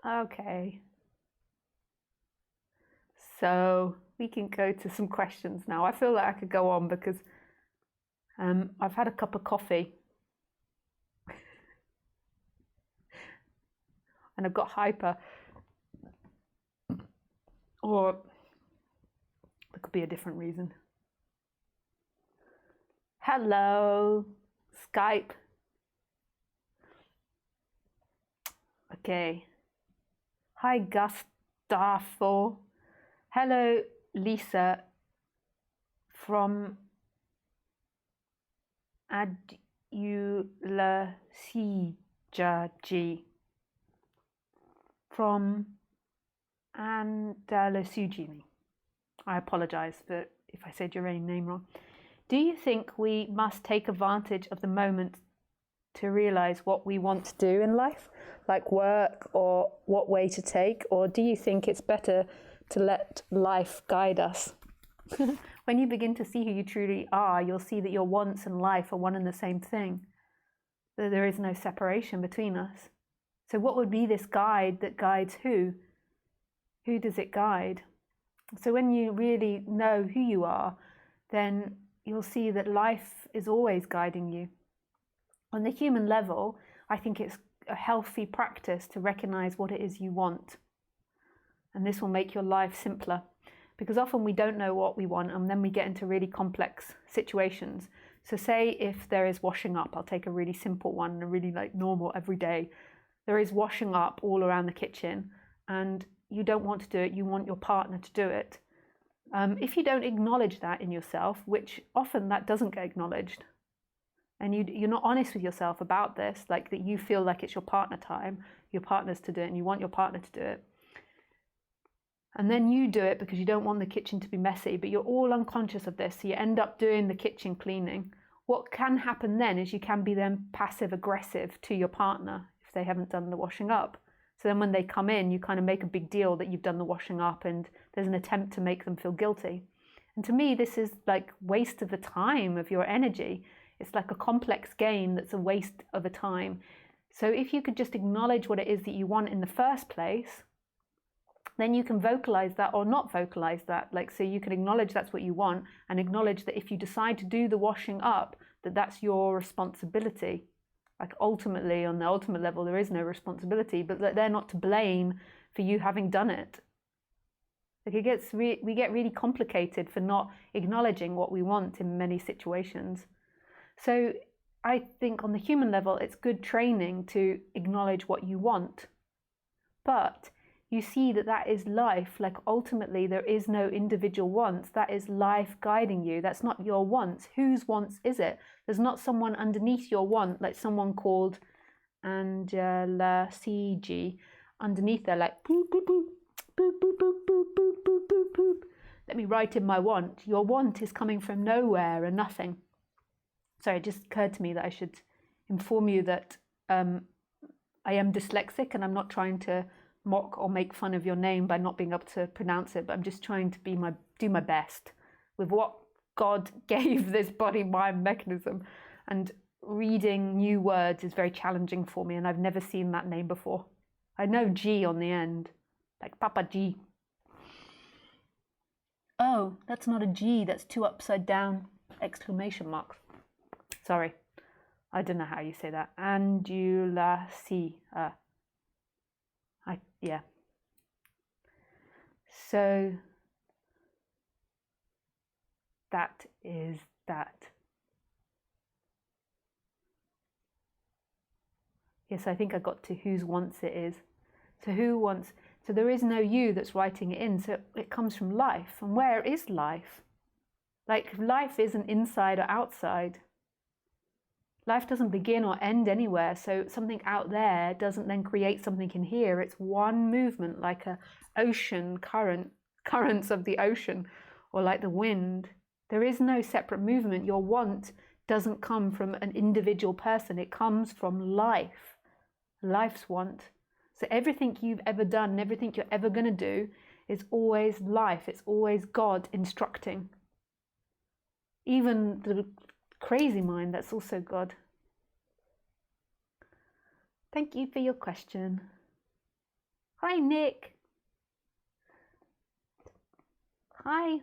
Okay. So we can go to some questions now. I feel like I could go on because I've had a cup of coffee and I've got hyper. Or there could be a different reason. Hello, Skype. Okay. Hi, Gustavo. Hello, Lisa from Adulasijaji. From Andalusugini. I apologize for if I said your own name wrong. Do you think we must take advantage of the moment to realize what we want to do in life, like work or what way to take? Or do you think it's better to let life guide us? When you begin to see who you truly are, you'll see that your wants and life are one and the same thing, that there is no separation between us. So what would be this guide that guides who? Who does it guide? So when you really know who you are, then you'll see that life is always guiding you. On the human level, I think it's a healthy practice to recognize what it is you want. And this will make your life simpler. Because often we don't know what we want, and then we get into really complex situations. So say if there is washing up, I'll take a really simple one, a really like normal everyday. There is washing up all around the kitchen, and you don't want to do it, you want your partner to do it. If you don't acknowledge that in yourself, which often that doesn't get acknowledged, and you're not honest with yourself about this, like that you feel like it's your partner time, your partner's to do it, and you want your partner to do it. And then you do it because you don't want the kitchen to be messy, but you're all unconscious of this, so you end up doing the kitchen cleaning. What can happen then is you can be then passive aggressive to your partner if they haven't done the washing up. So then when they come in, you kind of make a big deal that you've done the washing up, and there's an attempt to make them feel guilty. And to me, this is like waste of the time of your energy. It's like a complex game that's a waste of a time. So if you could just acknowledge what it is that you want in the first place, then you can vocalize that or not vocalize that. Like, so you can acknowledge that's what you want, and acknowledge that if you decide to do the washing up, that that's your responsibility. Like ultimately, on the ultimate level, there is no responsibility, but that they're not to blame for you having done it. Like we get really complicated for not acknowledging what we want in many situations. So I think on the human level, it's good training to acknowledge what you want. But you see that that is life. Like ultimately, there is no individual wants. That is life guiding you. That's not your wants. Whose wants is it? There's not someone underneath your want, like someone called Angela CG. Underneath there, like boop, boop, boop, boop, boop, boop, boop, boop, boop, boop, boop. Let me write in my want. Your want is coming from nowhere and nothing. Sorry, it just occurred to me that I should inform you that I am dyslexic, and I'm not trying to mock or make fun of your name by not being able to pronounce it, but I'm just trying to do my best with what God gave this body-mind mechanism. And reading new words is very challenging for me, and I've never seen that name before. I know G on the end, like Papa G. Oh, that's not a G, that's two upside down exclamation marks. Sorry, I don't know how you say that. Angela C. Yeah. So that is that. Yes, I think I got to whose wants it is. So who wants, so there is no you that's writing it in, so it comes from life. And where is life? Like life isn't inside or outside. Life doesn't begin or end anywhere, so something out there doesn't then create something in here. It's one movement, like a ocean currents of the ocean, or like the wind. There is no separate movement. Your want doesn't come from an individual person. It comes from life, life's want. So everything you've ever done and everything you're ever going to do is always life. It's always God instructing. Even the crazy mind, that's also God. Thank you for your question. Hi, Nick. Hi.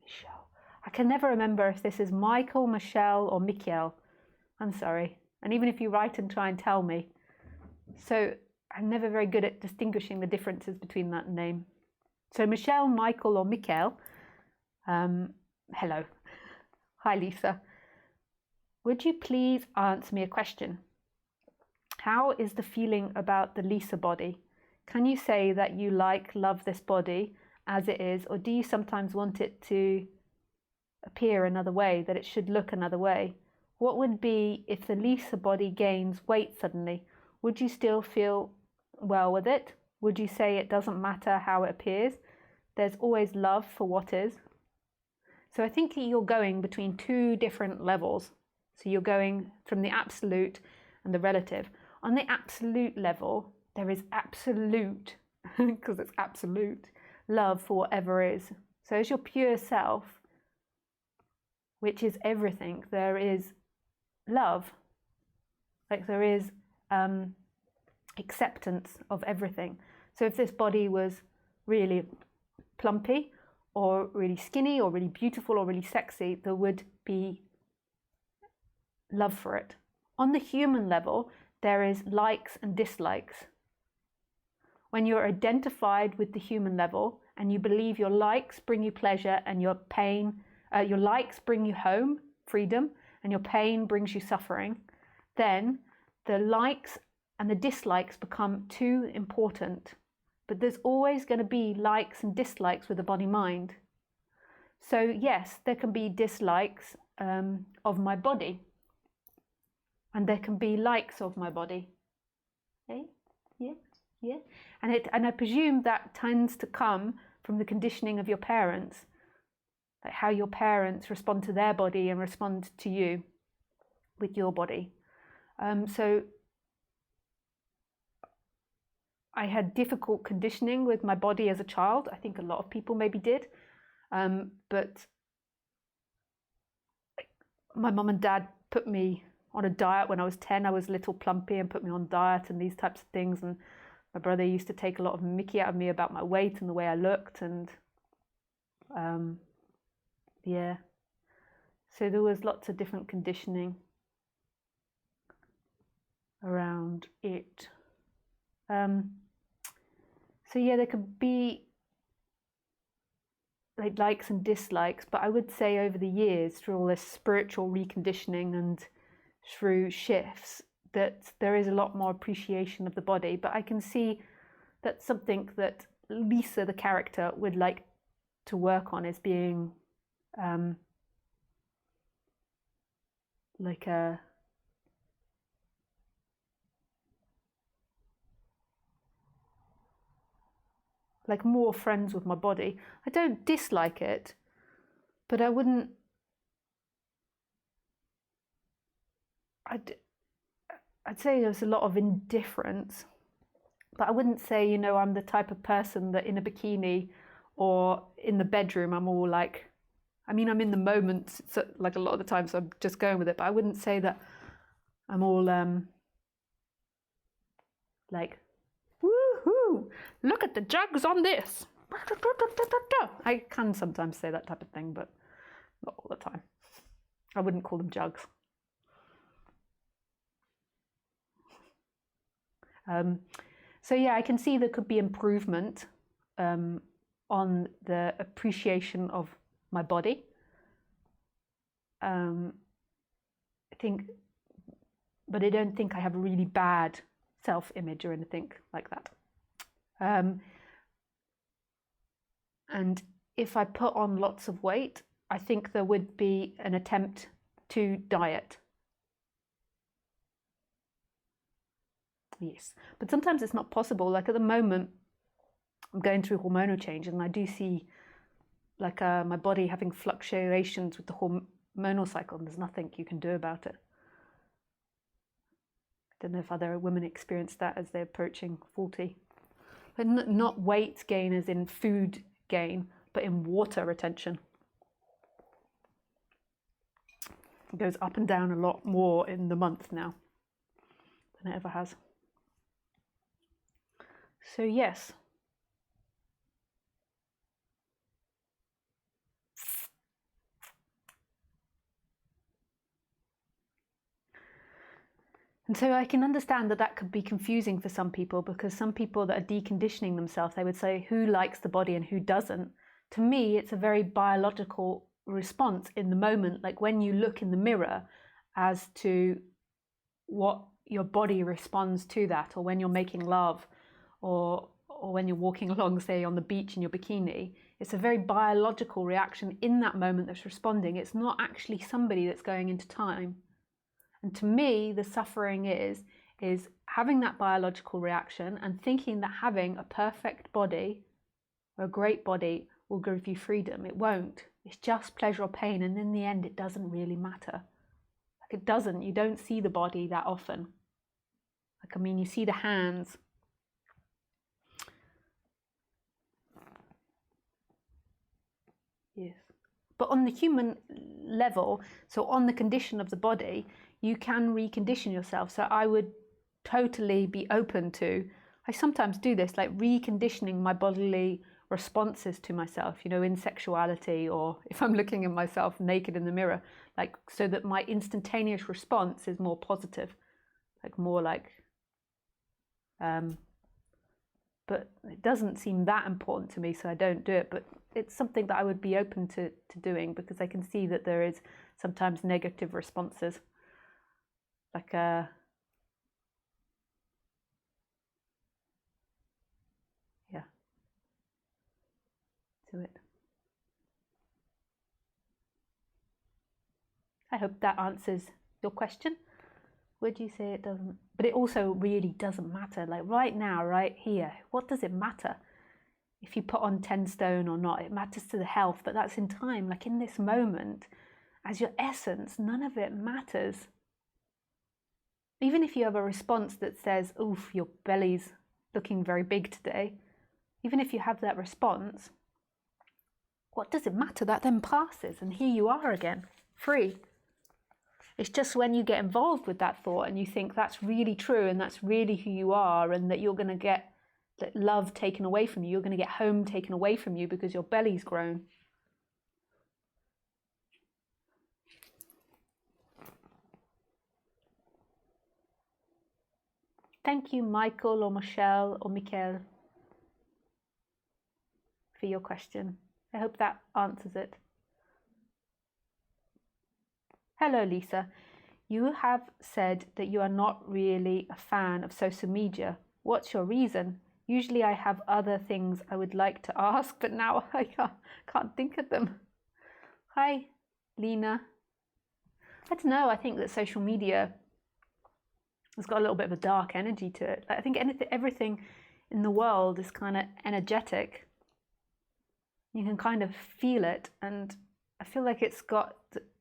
Michelle. I can never remember if this is Michael, Michelle, or Michael. I'm sorry. And even if you write and try and tell me. So I'm never very good at distinguishing the differences between that name. So Michelle, Michael, or Michael. Hello. Hi, Lisa. Would you please answer me a question? How is the feeling about the Lisa body? Can you say that you love this body as it is, or do you sometimes want it to appear another way, that it should look another way? What would be if the Lisa body gains weight suddenly? Would you still feel well with it? Would you say it doesn't matter how it appears? There's always love for what is. So I think you're going between two different levels. So you're going from the absolute and the relative. On the absolute level, there is absolute, because it's absolute, love for whatever is. So as your pure self, which is everything, there is love. Like there is acceptance of everything. So if this body was really plumpy or really skinny or really beautiful or really sexy, there would be love for it. On the human level, there is likes and dislikes. When you're identified with the human level and you believe your likes bring you pleasure and your likes bring you home, freedom, and your pain brings you suffering, then the likes and the dislikes become too important. But there's always going to be likes and dislikes with the body-mind. So yes, there can be dislikes of my body, and there can be likes of my body. Okay? Yeah. And I presume that tends to come from the conditioning of your parents, like how your parents respond to their body and respond to you with your body. So I had difficult conditioning with my body as a child. I think a lot of people maybe did. But my mum and dad put me on a diet when I was 10. I was a little plumpy and put me on diet and these types of things. And my brother used to take a lot of mickey out of me about my weight and the way I looked. And yeah. So there was lots of different conditioning around it. So yeah, there could be like likes and dislikes, but I would say over the years, through all this spiritual reconditioning and through shifts, that there is a lot more appreciation of the body. But I can see that something that Lisa, the character, would like to work on is being like a more friends with my body. I don't dislike it, but I wouldn't. I'd say there's a lot of indifference, but I wouldn't say, you know, I'm the type of person that in a bikini or in the bedroom I'm all like, I mean, I'm in the moment, so like a lot of the time, so I'm just going with it, but I wouldn't say that I'm all like, woohoo, look at the jugs on this. I can sometimes say that type of thing, but not all the time. I wouldn't call them jugs. So yeah, I can see there could be improvement on the appreciation of my body. I think, but I don't think I have a really bad self-image or anything like that. And if I put on lots of weight, I think there would be an attempt to diet. Yes, but sometimes it's not possible. Like at the moment, I'm going through hormonal change, and I do see like my body having fluctuations with the hormonal cycle, and there's nothing you can do about it. I don't know if other women experience that as they're approaching 40. But not weight gain as in food gain, but in water retention. It goes up and down a lot more in the month now than it ever has. So yes. And so I can understand that that could be confusing for some people, because some people that are deconditioning themselves, they would say who likes the body and who doesn't. To me, it's a very biological response in the moment, like when you look in the mirror, as to what your body responds to that, or when you're making love, or when you're walking along, say, on the beach in your bikini. It's a very biological reaction in that moment that's responding. It's not actually somebody that's going into time. And to me, the suffering is having that biological reaction and thinking that having a perfect body or a great body will give you freedom. It won't. It's just pleasure or pain. And in the end, it doesn't really matter. Like it doesn't. You don't see the body that often. Like, I mean, you see the hands. Yes. But on the human level, so on the condition of the body, you can recondition yourself. So I would totally be open to, I sometimes do this, like reconditioning my bodily responses to myself, you know, in sexuality, or if I'm looking at myself naked in the mirror, like so that my instantaneous response is more positive, like more like, but it doesn't seem that important to me, so I don't do it. But it's something that I would be open to doing, because I can see that there is sometimes negative responses. Like yeah. To it. I hope that answers your question. Would you say it doesn't? But it also really doesn't matter. Like right now, right here, what does it matter if you put on 10 stone or not? It matters to the health, but that's in time. Like in this moment, as your essence, none of it matters. Even if you have a response that says, oof, your belly's looking very big today, even if you have that response, what does it matter? That then passes, and here you are again, free. It's just when you get involved with that thought and you think that's really true and that's really who you are, and that you're going to get that love taken away from you, you're going to get home taken away from you because your belly's grown. Thank you, Michael or Michelle or Mikkel. for your question. I hope that answers it. Hello, Lisa. You have said that you are not really a fan of social media. What's your reason? Usually I have other things I would like to ask, but now I can't think of them. Hi, Lena. I don't know, I think that social media has got a little bit of a dark energy to it. I think everything in the world is kind of energetic. You can kind of feel it, and I feel like it's got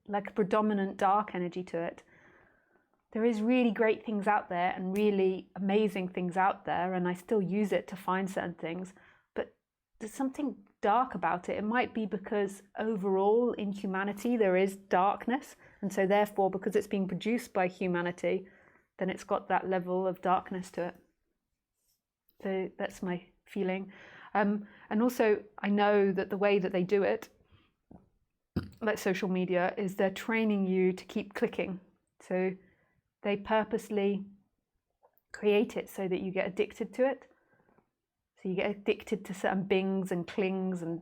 like a predominant dark energy to it. There is really great things out there and really amazing things out there, and I still use it to find certain things, but there's something dark about it. It might be because overall in humanity there is darkness, and so therefore because it's being produced by humanity, then it's got that level of darkness to it. So that's my feeling. And also I know that the way that they do it, like social media, is they're training you to keep clicking. So they purposely create it so that you get addicted to it. So you get addicted to certain bings and clings and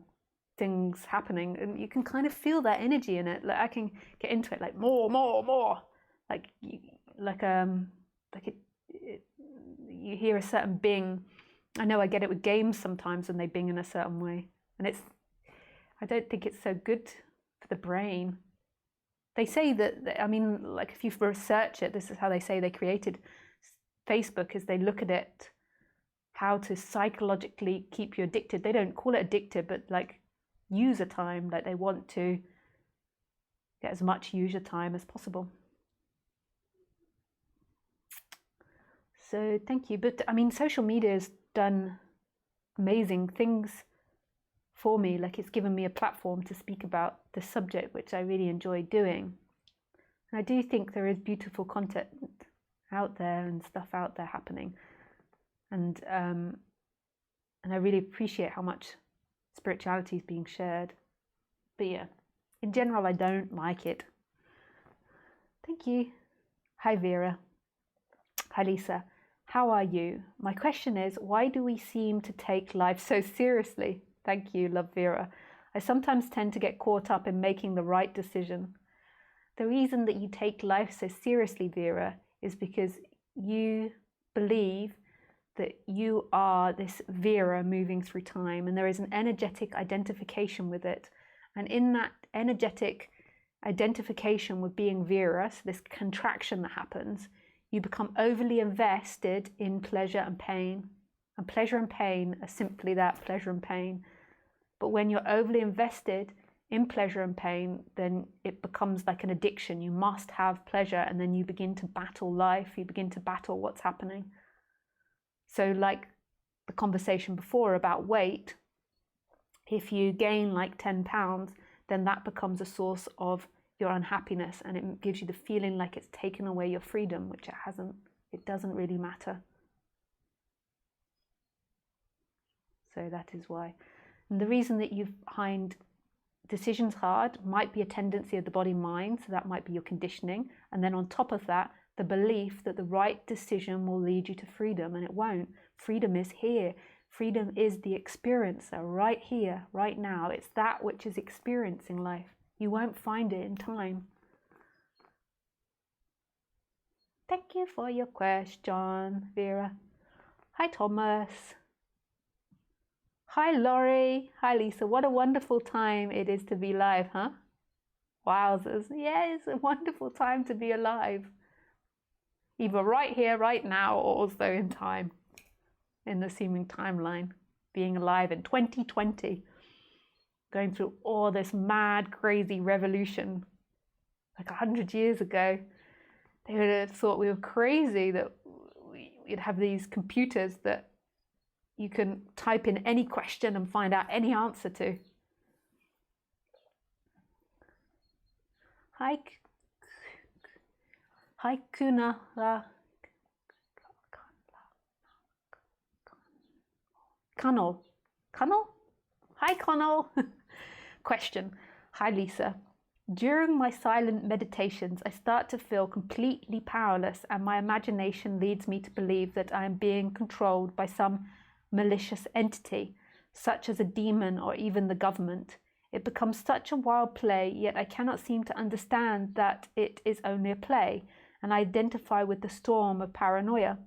things happening, and you can kind of feel that energy in it. Like I can get into it, like more, like you hear a certain bing. I know I get it with games sometimes when they bing in a certain way, and I don't think it's so good for the brain. They say that, I mean, like if you research it, this is how they say they created Facebook, is they look at it, how to psychologically keep you addicted. They don't call it addicted, but like user time, like they want to get as much user time as possible. So thank you. But I mean, social media has done amazing things for me. Like it's given me a platform to speak about this subject, which I really enjoy doing. And I do think there is beautiful content out there and stuff out there happening. And I really appreciate how much spirituality is being shared. But yeah, in general, I don't like it. Thank you. Hi, Vera. Hi, Lisa. How are you? My question is, why do we seem to take life so seriously? Thank you, love, Vera. I sometimes tend to get caught up in making the right decision. The reason that you take life so seriously, Vera, is because you believe that you are this Vera moving through time, and there is an energetic identification with it. And in that energetic identification with being Vera, so this contraction that happens, you become overly invested in pleasure and pain. And pleasure and pain are simply that, pleasure and pain. But when you're overly invested in pleasure and pain, then it becomes like an addiction. You must have pleasure, and then you begin to battle life. You begin to battle what's happening. So like the conversation before about weight, if you gain like 10 pounds, then that becomes a source of your unhappiness, and it gives you the feeling like it's taken away your freedom, which it hasn't. It doesn't really matter. So that is why. And the reason that you find decisions hard might be a tendency of the body-mind, so that might be your conditioning. And then on top of that, the belief that the right decision will lead you to freedom, and it won't. Freedom is here. Freedom is the experiencer right here, right now. It's that which is experiencing life. You won't find it in time. Thank you for your question, Vera. Hi, Thomas. Hi, Laurie. Hi, Lisa. What a wonderful time it is to be live, huh? Wowzers. Yeah, it's a wonderful time to be alive. Either right here, right now, or also in time, in the seeming timeline. Being alive in 2020. Going through all this mad, crazy revolution. Like 100 years ago, they would have thought we were crazy that we'd have these computers that you can type in any question and find out any answer to. Hi, Kuna. Connell. Connell? Hi, Connell. Question. Hi, Lisa. During my silent meditations, I start to feel completely powerless, and my imagination leads me to believe that I am being controlled by some malicious entity. such as a demon or even the government. It becomes such a wild play, yet I cannot seem to understand that it is only a play, and I identify with the storm of paranoia.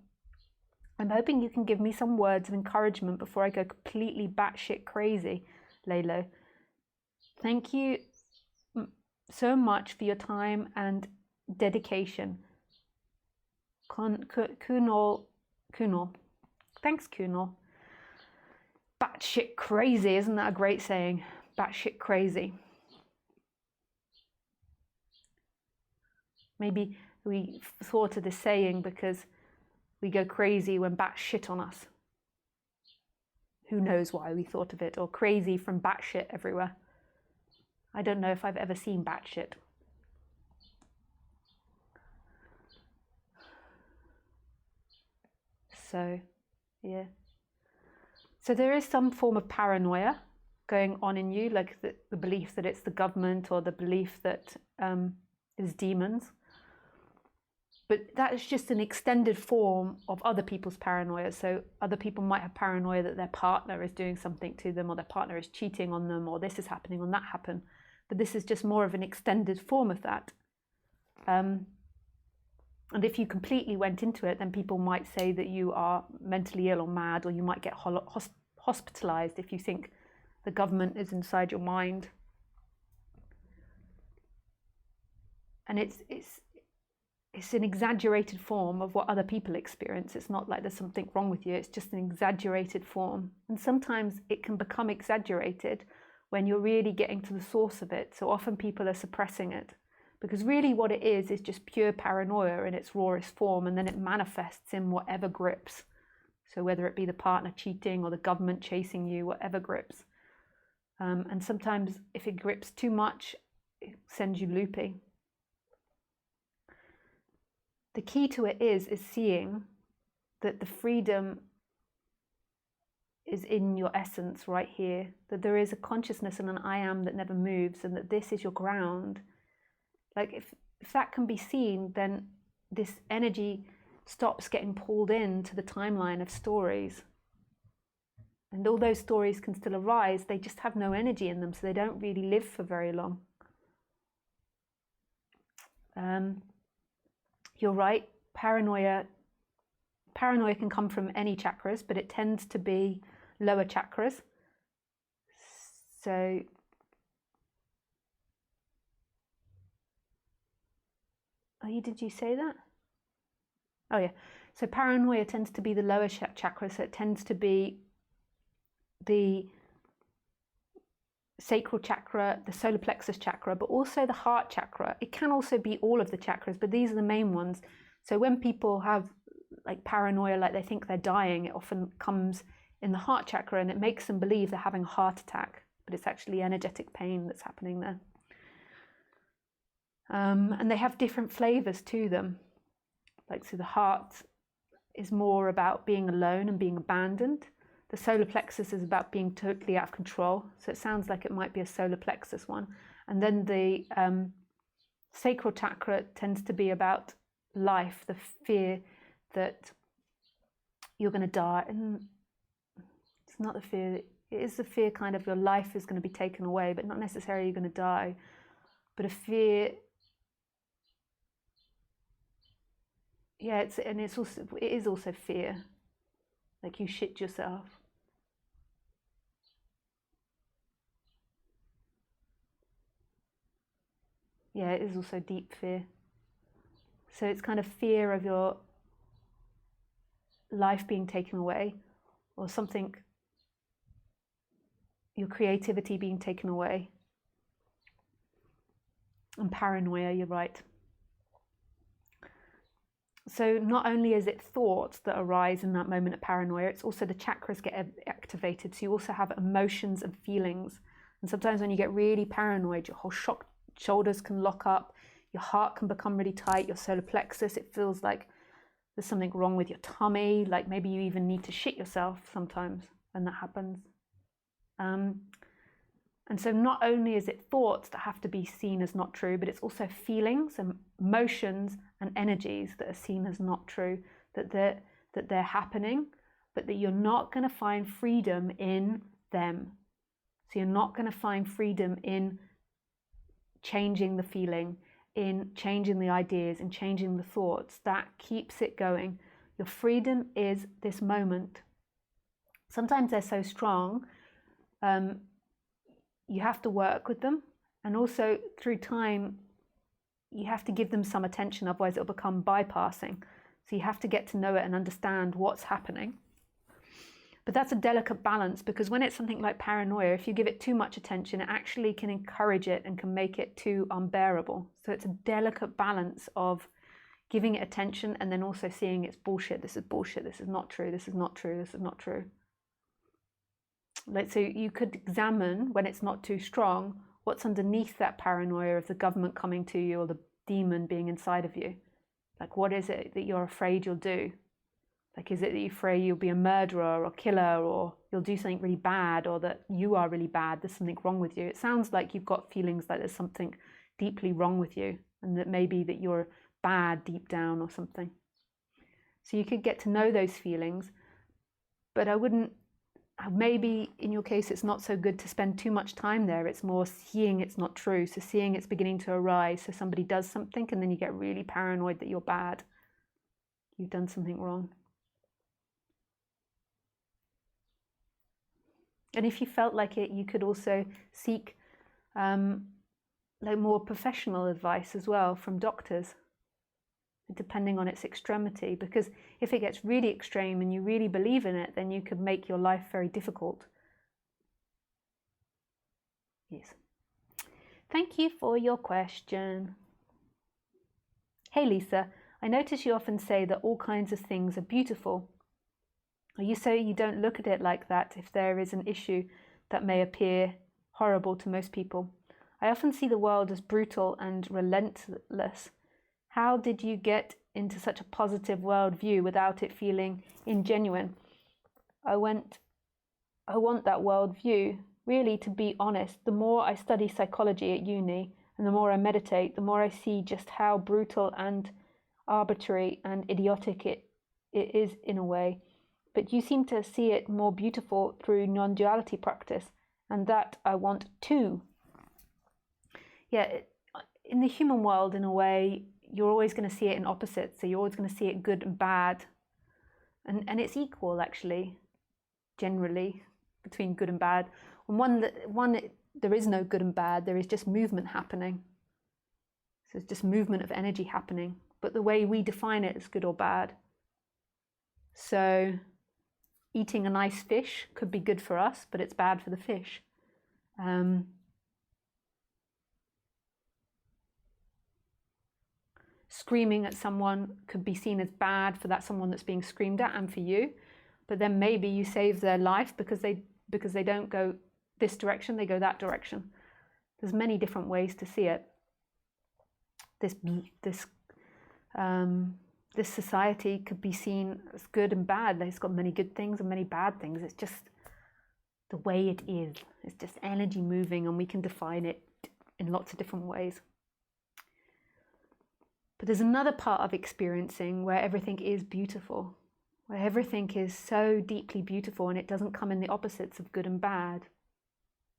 I'm hoping you can give me some words of encouragement before I go completely batshit crazy, Lalo. Thank you so much for your time and dedication. Kunal. Thanks, Kunal. Batshit crazy, isn't that a great saying? Batshit crazy. Maybe we thought of this saying because we go crazy when batshit on us. Who knows why we thought of it? Or crazy from batshit everywhere. I don't know if I've ever seen batshit. So, yeah. So there is some form of paranoia going on in you, like the belief that it's the government or the belief that it's demons. But that is just an extended form of other people's paranoia. So other people might have paranoia that their partner is doing something to them, or their partner is cheating on them, or this is happening or that happened. But this is just more of an extended form of that. And if you completely went into it, then people might say that you are mentally ill or mad, or you might get hospitalized if you think the government is inside your mind. And it's an exaggerated form of what other people experience. It's not like there's something wrong with you. It's just an exaggerated form. And sometimes it can become exaggerated when you're really getting to the source of it. So often people are suppressing it, because really what it is just pure paranoia in its rawest form, and then it manifests in whatever grips. So whether it be the partner cheating or the government chasing you, whatever grips. And sometimes if it grips too much, it sends you loopy. The key to it is seeing that the freedom is in your essence right here, that there is a consciousness and an I am that never moves, and that this is your ground. Like if that can be seen, then this energy stops getting pulled into the timeline of stories. And all those stories can still arise, they just have no energy in them, so they don't really live for very long. You're right, paranoia can come from any chakras, but it tends to be lower chakras. So did you say that? Oh yeah. So paranoia tends to be the lower chakra, so it tends to be the sacral chakra, the solar plexus chakra, but also the heart chakra. It can also be all of the chakras, but these are the main ones. So when people have like paranoia, like they think they're dying, it often comes in the heart chakra, and it makes them believe they're having a heart attack, but it's actually energetic pain that's happening there. And they have different flavors to them. Like, so the heart is more about being alone and being abandoned. The solar plexus is about being totally out of control. So it sounds like it might be a solar plexus one. And then the sacral chakra tends to be about life, the fear that you're going to die. And it's not the fear, it is the fear kind of your life is going to be taken away, but not necessarily you're going to die. But a fear, yeah, it is also fear. Like you shit yourself. Yeah, it is also deep fear. So it's kind of fear of your life being taken away, or something, your creativity being taken away. And paranoia, you're right. So not only is it thoughts that arise in that moment of paranoia, it's also the chakras get activated. So you also have emotions and feelings. And sometimes when you get really paranoid, your whole shoulders can lock up, your heart can become really tight, your solar plexus, it feels like there's something wrong with your tummy, like maybe you even need to shit yourself sometimes when that happens. And so not only is it thoughts that have to be seen as not true, but it's also feelings and emotions and energies that are seen as not true, that they're happening, but that you're not going to find freedom in them. So you're not going to find freedom in changing the feeling, in changing the ideas, in changing the thoughts. That keeps it going. Your freedom is this moment. Sometimes they're so strong, you have to work with them. And also through time, you have to give them some attention, otherwise it'll become bypassing. So you have to get to know it and understand what's happening. But that's a delicate balance, because when it's something like paranoia, if you give it too much attention, it actually can encourage it and can make it too unbearable. So it's a delicate balance of giving it attention and then also seeing it's bullshit, this is bullshit, this is not true, this is not true, this is not true. Like, so you could examine, when it's not too strong, what's underneath that paranoia of the government coming to you or the demon being inside of you. Like, what is it that you're afraid you'll do? Like, is it that you're afraid you'll be a murderer or killer, or you'll do something really bad, or that you are really bad, there's something wrong with you? It sounds like you've got feelings like there's something deeply wrong with you, and that maybe that you're bad deep down or something. So you could get to know those feelings, but I wouldn't, maybe in your case it's not so good to spend too much time there. It's more seeing it's not true, so seeing it's beginning to arise, so somebody does something and then you get really paranoid that you're bad, you've done something wrong. And if you felt like it, you could also seek like more professional advice as well from doctors, depending on its extremity. Because if it gets really extreme and you really believe in it, then you could make your life very difficult. Yes. Thank you for your question. Hey Lisa, I notice you often say that all kinds of things are beautiful. You say you don't look at it like that if there is an issue that may appear horrible to most people. I often see the world as brutal and relentless. How did you get into such a positive worldview without it feeling ingenuine? I want that worldview. Really, to be honest, the more I study psychology at uni and the more I meditate, the more I see just how brutal and arbitrary and idiotic it is in a way. But you seem to see it more beautiful through non-duality practice, and that I want too. Yeah, in the human world, in a way, you're always going to see it in opposites, so you're always going to see it good and bad. And it's equal, actually, generally, between good and bad. On one, there is no good and bad, there is just movement happening. So it's just movement of energy happening. But the way we define it is good or bad. So eating a nice fish could be good for us, but it's bad for the fish. Screaming at someone could be seen as bad for that someone that's being screamed at and for you, but then maybe you save their life because they don't go this direction, they go that direction. There's many different ways to see it. This society could be seen as good and bad. It's got many good things and many bad things. It's just the way it is. It's just energy moving, and we can define it in lots of different ways. But there's another part of experiencing where everything is beautiful, where everything is so deeply beautiful and it doesn't come in the opposites of good and bad.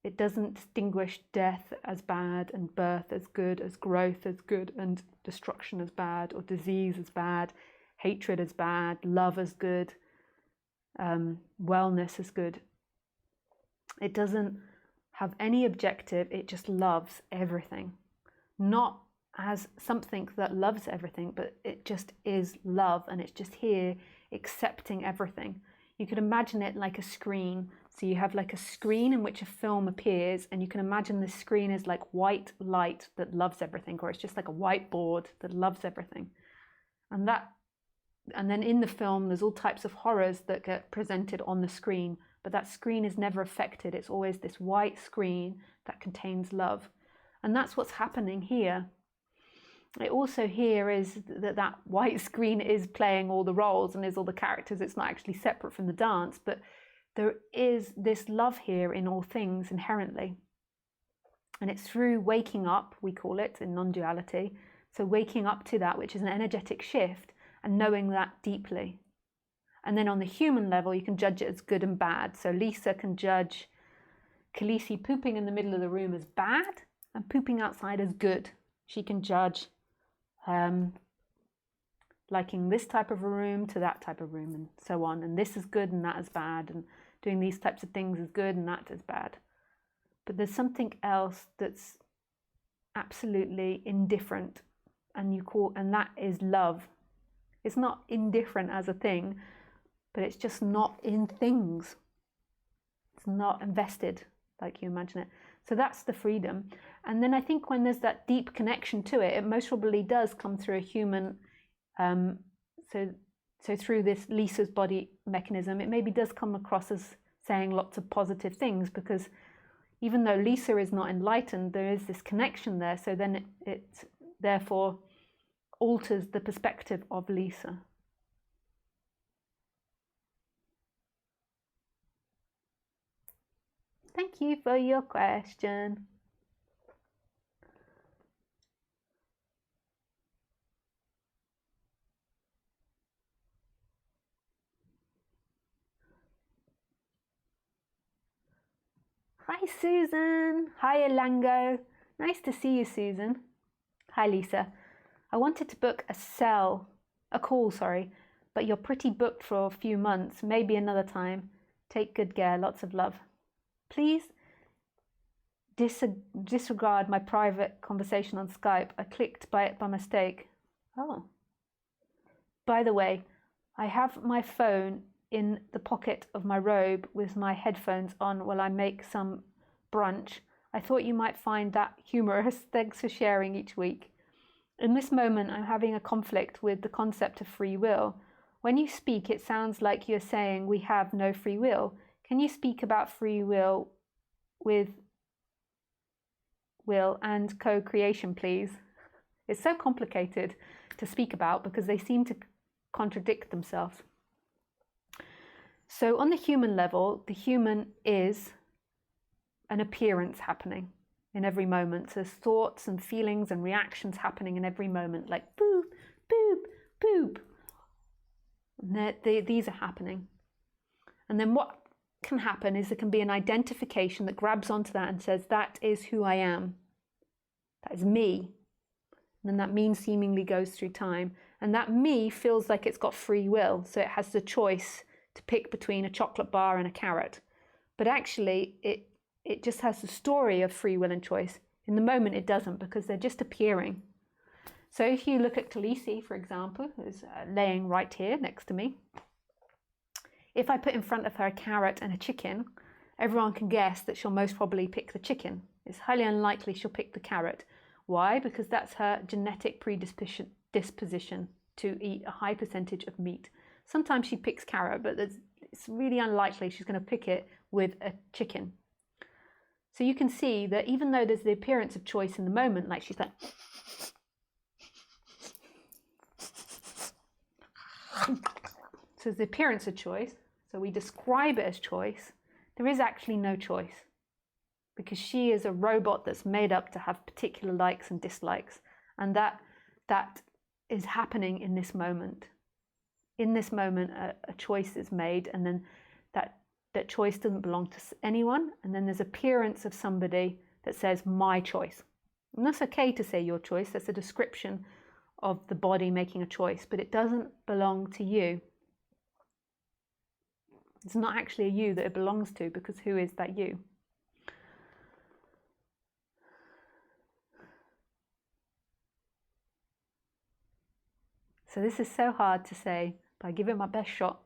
It doesn't distinguish death as bad and birth as good, as growth as good and destruction as bad, or disease as bad, hatred as bad, love as good, wellness as good. It doesn't have any objective, it just loves everything. Not as something that loves everything, but it just is love, and it's just here accepting everything. You could imagine it like a screen. So you have like a screen in which a film appears, and you can imagine the screen is like white light that loves everything, or it's just like a whiteboard that loves everything. And then in the film, there's all types of horrors that get presented on the screen, but that screen is never affected. It's always this white screen that contains love. And that's what's happening here. It also here is that white screen is playing all the roles and is all the characters. It's not actually separate from the dance, but there is this love here in all things inherently. And it's through waking up, we call it in non-duality. So waking up to that, which is an energetic shift, and knowing that deeply. And then on the human level, you can judge it as good and bad. So Lisa can judge Khaleesi pooping in the middle of the room as bad and pooping outside as good. She can judge liking this type of a room to that type of room and so on. And this is good and that is bad. And doing these types of things is good and that is bad. But there's something else that's absolutely indifferent, and that is love. It's not indifferent as a thing, but it's just not in things. It's not invested like you imagine it. So that's the freedom. And then I think when there's that deep connection to it, it most probably does come through a human, so through this Lisa's body mechanism, it maybe does come across as saying lots of positive things, because even though Lisa is not enlightened, there is this connection there. So then it therefore alters the perspective of Lisa. Thank you for your question. Hi Susan. Hi Elango. Nice to see you, Susan. Hi Lisa. I wanted to book a call, but you're pretty booked for a few months, maybe another time. Take good care, lots of love. Please disregard my private conversation on Skype. I clicked by it by mistake. Oh. By the way, I have my phone in the pocket of my robe with my headphones on while I make some brunch. I thought you might find that humorous. Thanks for sharing each week. In this moment, I'm having a conflict with the concept of free will. When you speak, it sounds like you're saying we have no free will. Can you speak about free will with will and co-creation, please? It's so complicated to speak about because they seem to contradict themselves. So on the human level, the human is an appearance happening in every moment. So there's thoughts and feelings and reactions happening in every moment, like boop, boop, boop. And these are happening. And then what can happen is there can be an identification that grabs onto that and says, that is who I am. That is me. And then that me seemingly goes through time. And that me feels like it's got free will. So it has the choice to pick between a chocolate bar and a carrot. But actually, it just has the story of free will and choice. In the moment, it doesn't, because they're just appearing. So if you look at Khaleesi, for example, who's laying right here next to me, if I put in front of her a carrot and a chicken, everyone can guess that she'll most probably pick the chicken. It's highly unlikely she'll pick the carrot. Why? Because that's her genetic predisposition to eat a high percentage of meat. Sometimes she picks carrot, but it's really unlikely she's going to pick it with a chicken. So you can see that even though there's the appearance of choice in the moment, like she's like, so there's the appearance of choice, so we describe it as choice, there is actually no choice, because she is a robot that's made up to have particular likes and dislikes, and that is happening in this moment. In this moment, a choice is made, and then that choice doesn't belong to anyone, and then there's appearance of somebody that says, my choice. And that's okay to say your choice, that's a description of the body making a choice, but it doesn't belong to you. It's not actually a you that it belongs to, because who is that you? So this is so hard to say, but I give it my best shot.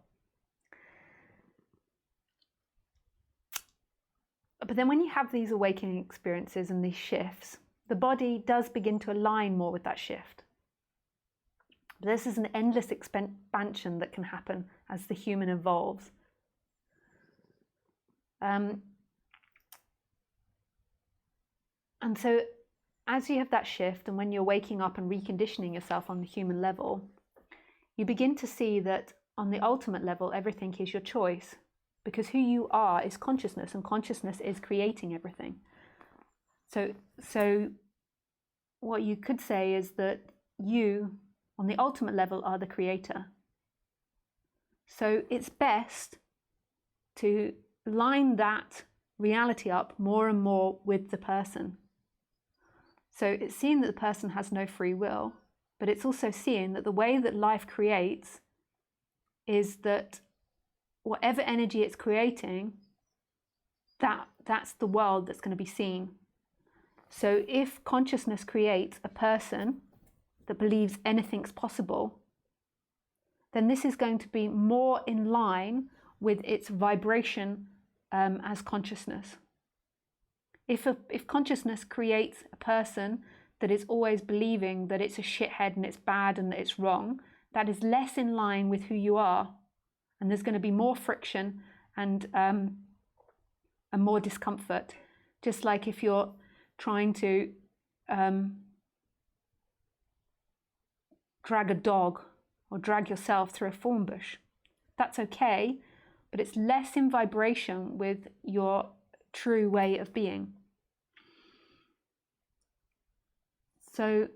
But then when you have these awakening experiences and these shifts, the body does begin to align more with that shift. But this is an endless expansion that can happen as the human evolves. And so as you have that shift, and when you're waking up and reconditioning yourself on the human level, you begin to see that on the ultimate level, everything is your choice, because who you are is consciousness, and consciousness is creating everything. So what you could say is that you, on the ultimate level, are the creator. So it's best to line that reality up more and more with the person. So it's seeing that the person has no free will, but it's also seeing that the way that life creates is that whatever energy it's creating, that's the world that's going to be seen. So if consciousness creates a person that believes anything's possible, then this is going to be more in line with its vibration as consciousness. If consciousness creates a person that is always believing that it's a shithead and it's bad and that it's wrong, that is less in line with who you are. And there's going to be more friction and more discomfort. Just like if you're trying to drag a dog or drag yourself through a thorn bush. That's okay, but it's less in vibration with your true way of being. So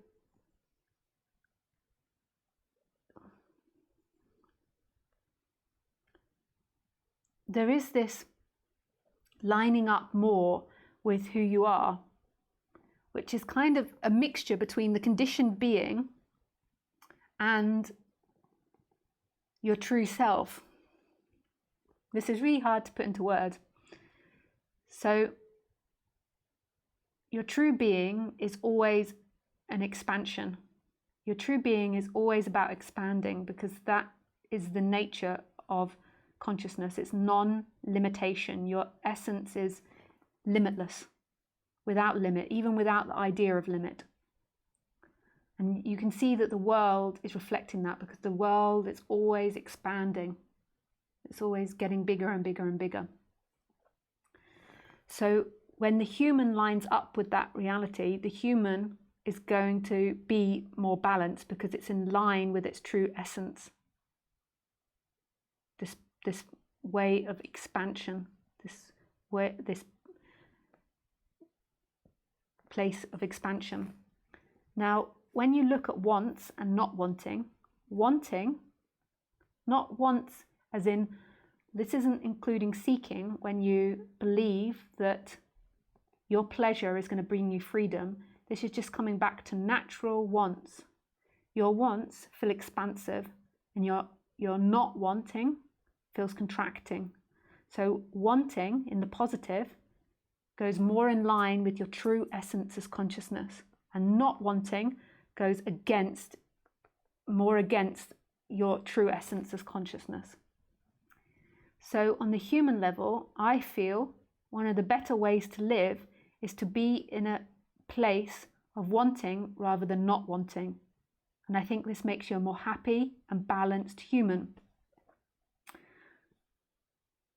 there is this lining up more with who you are, which is kind of a mixture between the conditioned being and your true self. This is really hard to put into words. So your true being is always an expansion. Your true being is always about expanding, because that is the nature of consciousness. It's non-limitation. Your essence is limitless, without limit, even without the idea of limit. And you can see that the world is reflecting that, because the world is always expanding. It's always getting bigger and bigger and bigger. So when the human lines up with that reality, the human is going to be more balanced, because it's in line with its true essence. This way of expansion, this place of expansion. Now, when you look at wants and not wanting, not wants as in, this isn't including seeking, when you believe that your pleasure is going to bring you freedom. This is just coming back to natural wants. Your wants feel expansive, and your not wanting feels contracting. So wanting in the positive goes more in line with your true essence as consciousness, and not wanting goes more against your true essence as consciousness. So on the human level, I feel one of the better ways to live is to be in a place of wanting rather than not wanting. And I think this makes you a more happy and balanced human.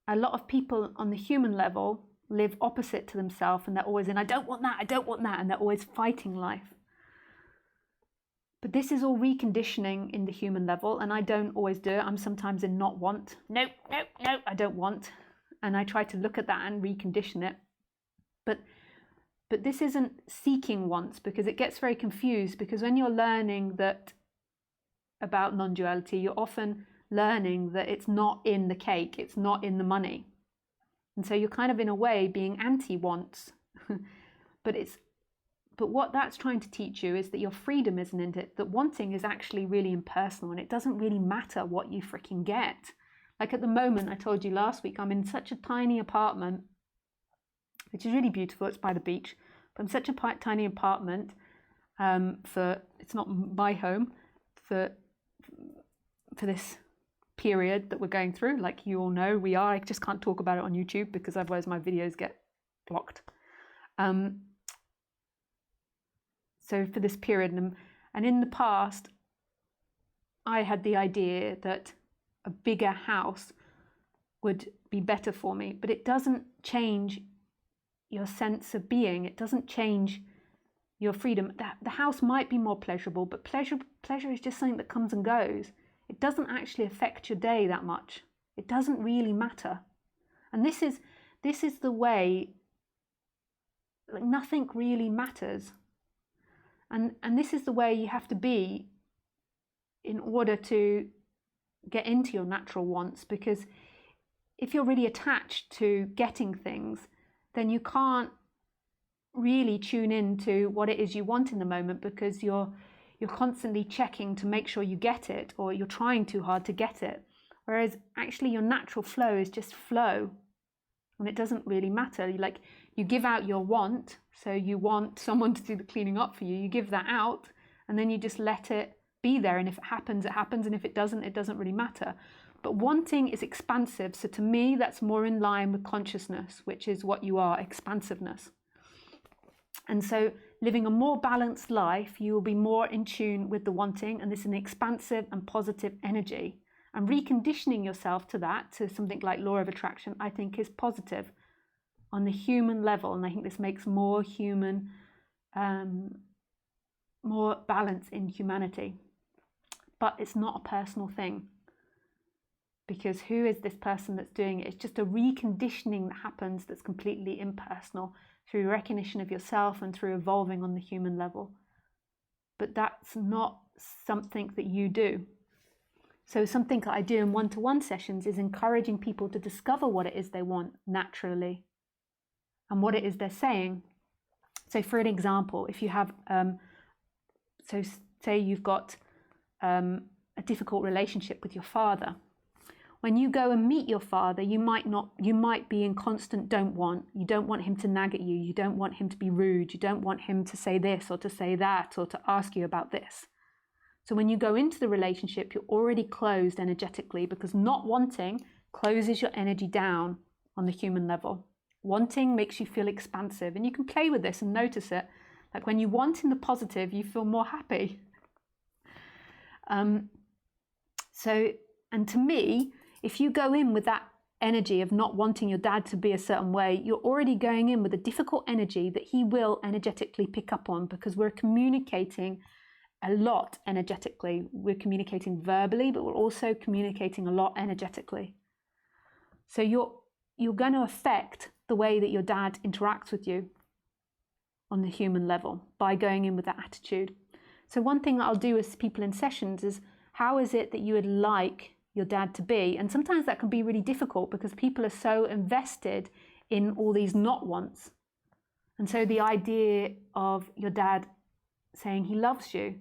A lot of people on the human level live opposite to themselves, and they're always in, I don't want that, and they're always fighting life. But this is all reconditioning in the human level, and I don't always do it. I'm sometimes in not want. No, I don't want. And I try to look at that and recondition it. But this isn't seeking wants, because it gets very confused, because when you're learning that about non-duality, you're often learning that it's not in the cake, it's not in the money. And so you're kind of in a way being anti-wants. But what that's trying to teach you is that your freedom isn't in it, that wanting is actually really impersonal, and it doesn't really matter what you freaking get. Like at the moment, I told you last week, I'm in such a tiny apartment, which is really beautiful, it's by the beach, but I'm such a tiny apartment it's not my home, for this period that we're going through. Like you all know, I just can't talk about it on YouTube, because otherwise my videos get blocked. So for this period, and in the past, I had the idea that a bigger house would be better for me, but it doesn't change your sense of being. It doesn't change your freedom. The house might be more pleasurable, but pleasure is just something that comes and goes. It doesn't actually affect your day that much. It doesn't really matter. And this is the way, like, nothing really matters. And this is the way you have to be in order to get into your natural wants, because if you're really attached to getting things, then you can't really tune in to what it is you want in the moment, because you're constantly checking to make sure you get it, or you're trying too hard to get it. Whereas actually your natural flow is just flow, and it doesn't really matter. You give out your want, so you want someone to do the cleaning up for you, you give that out, and then you just let it be there, and if it happens, it happens, and if it doesn't really matter. But wanting is expansive, so to me that's more in line with consciousness, which is what you are, expansiveness. And so living a more balanced life, you will be more in tune with the wanting, and this is an expansive and positive energy. And reconditioning yourself to that, to something like law of attraction, I think is positive on the human level. And I think this makes more human, more balance in humanity. But it's not a personal thing, because who is this person that's doing it? It's just a reconditioning that happens that's completely impersonal, through recognition of yourself and through evolving on the human level. But that's not something that you do. So something that I do in one-to-one sessions is encouraging people to discover what it is they want naturally and what it is they're saying. So for an example, if you have, so say you've got a difficult relationship with your father. When you go and meet your father, you might be in constant don't want. You don't want him to nag at you. You don't want him to be rude. You don't want him to say this or to say that or to ask you about this. So when you go into the relationship, you're already closed energetically, because not wanting closes your energy down on the human level. Wanting makes you feel expansive, and you can play with this and notice it. Like when you want in the positive, you feel more happy. And to me, if you go in with that energy of not wanting your dad to be a certain way, you're already going in with a difficult energy that he will energetically pick up on, because we're communicating a lot energetically. We're communicating verbally, but we're also communicating a lot energetically. So you're going to affect the way that your dad interacts with you on the human level by going in with that attitude. So one thing that I'll do with people in sessions is, how is it that you would like your dad to be? And sometimes that can be really difficult, because people are so invested in all these not wants. And so the idea of your dad saying he loves you,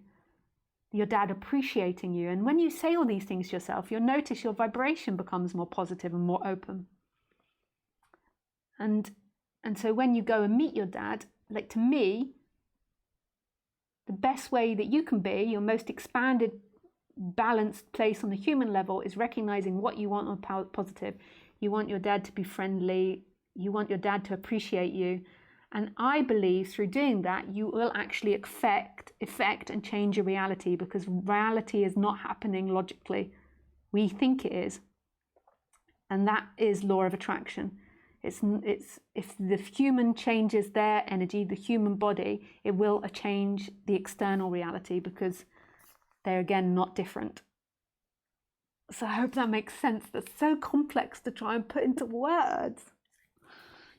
your dad appreciating you, and when you say all these things to yourself, you'll notice your vibration becomes more positive and more open. And so when you go and meet your dad, like, to me, the best way that you can be your most expanded, balanced place on the human level is recognizing what you want on positive. You want your dad to be friendly. You want your dad to appreciate you. And I believe through doing that, you will actually affect and change your reality, because reality is not happening logically. We think it is. And that is law of attraction. It's if the human changes their energy, the human body, it will change the external reality, because they're again not different. So I hope that makes sense. That's so complex to try and put into words.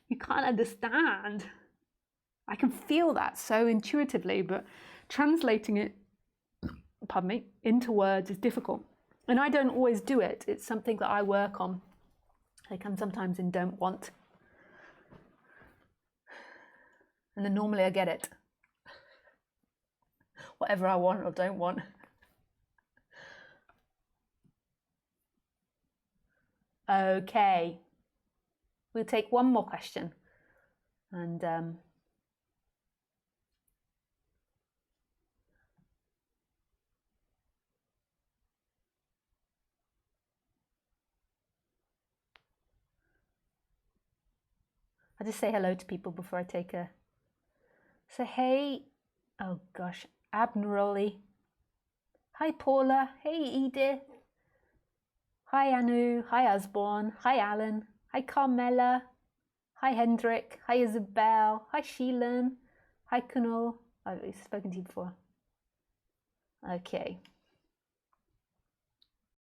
You can't understand. I can feel that so intuitively, but translating it, pardon me, into words is difficult. And I don't always do it. It's something that I work on. I come sometimes in don't want. And then normally I get it. Whatever I want or don't want. Okay. We'll take one more question. And I'll just say hello to people before I take a... So hey, oh gosh, Abnorally. Hi Paula, hey Edith. Hi Anu, hi Osborne, hi Alan, hi Carmela, hi Hendrik, hi Isabel, hi Sheelan, hi Kunal. I've spoken to you before. Okay.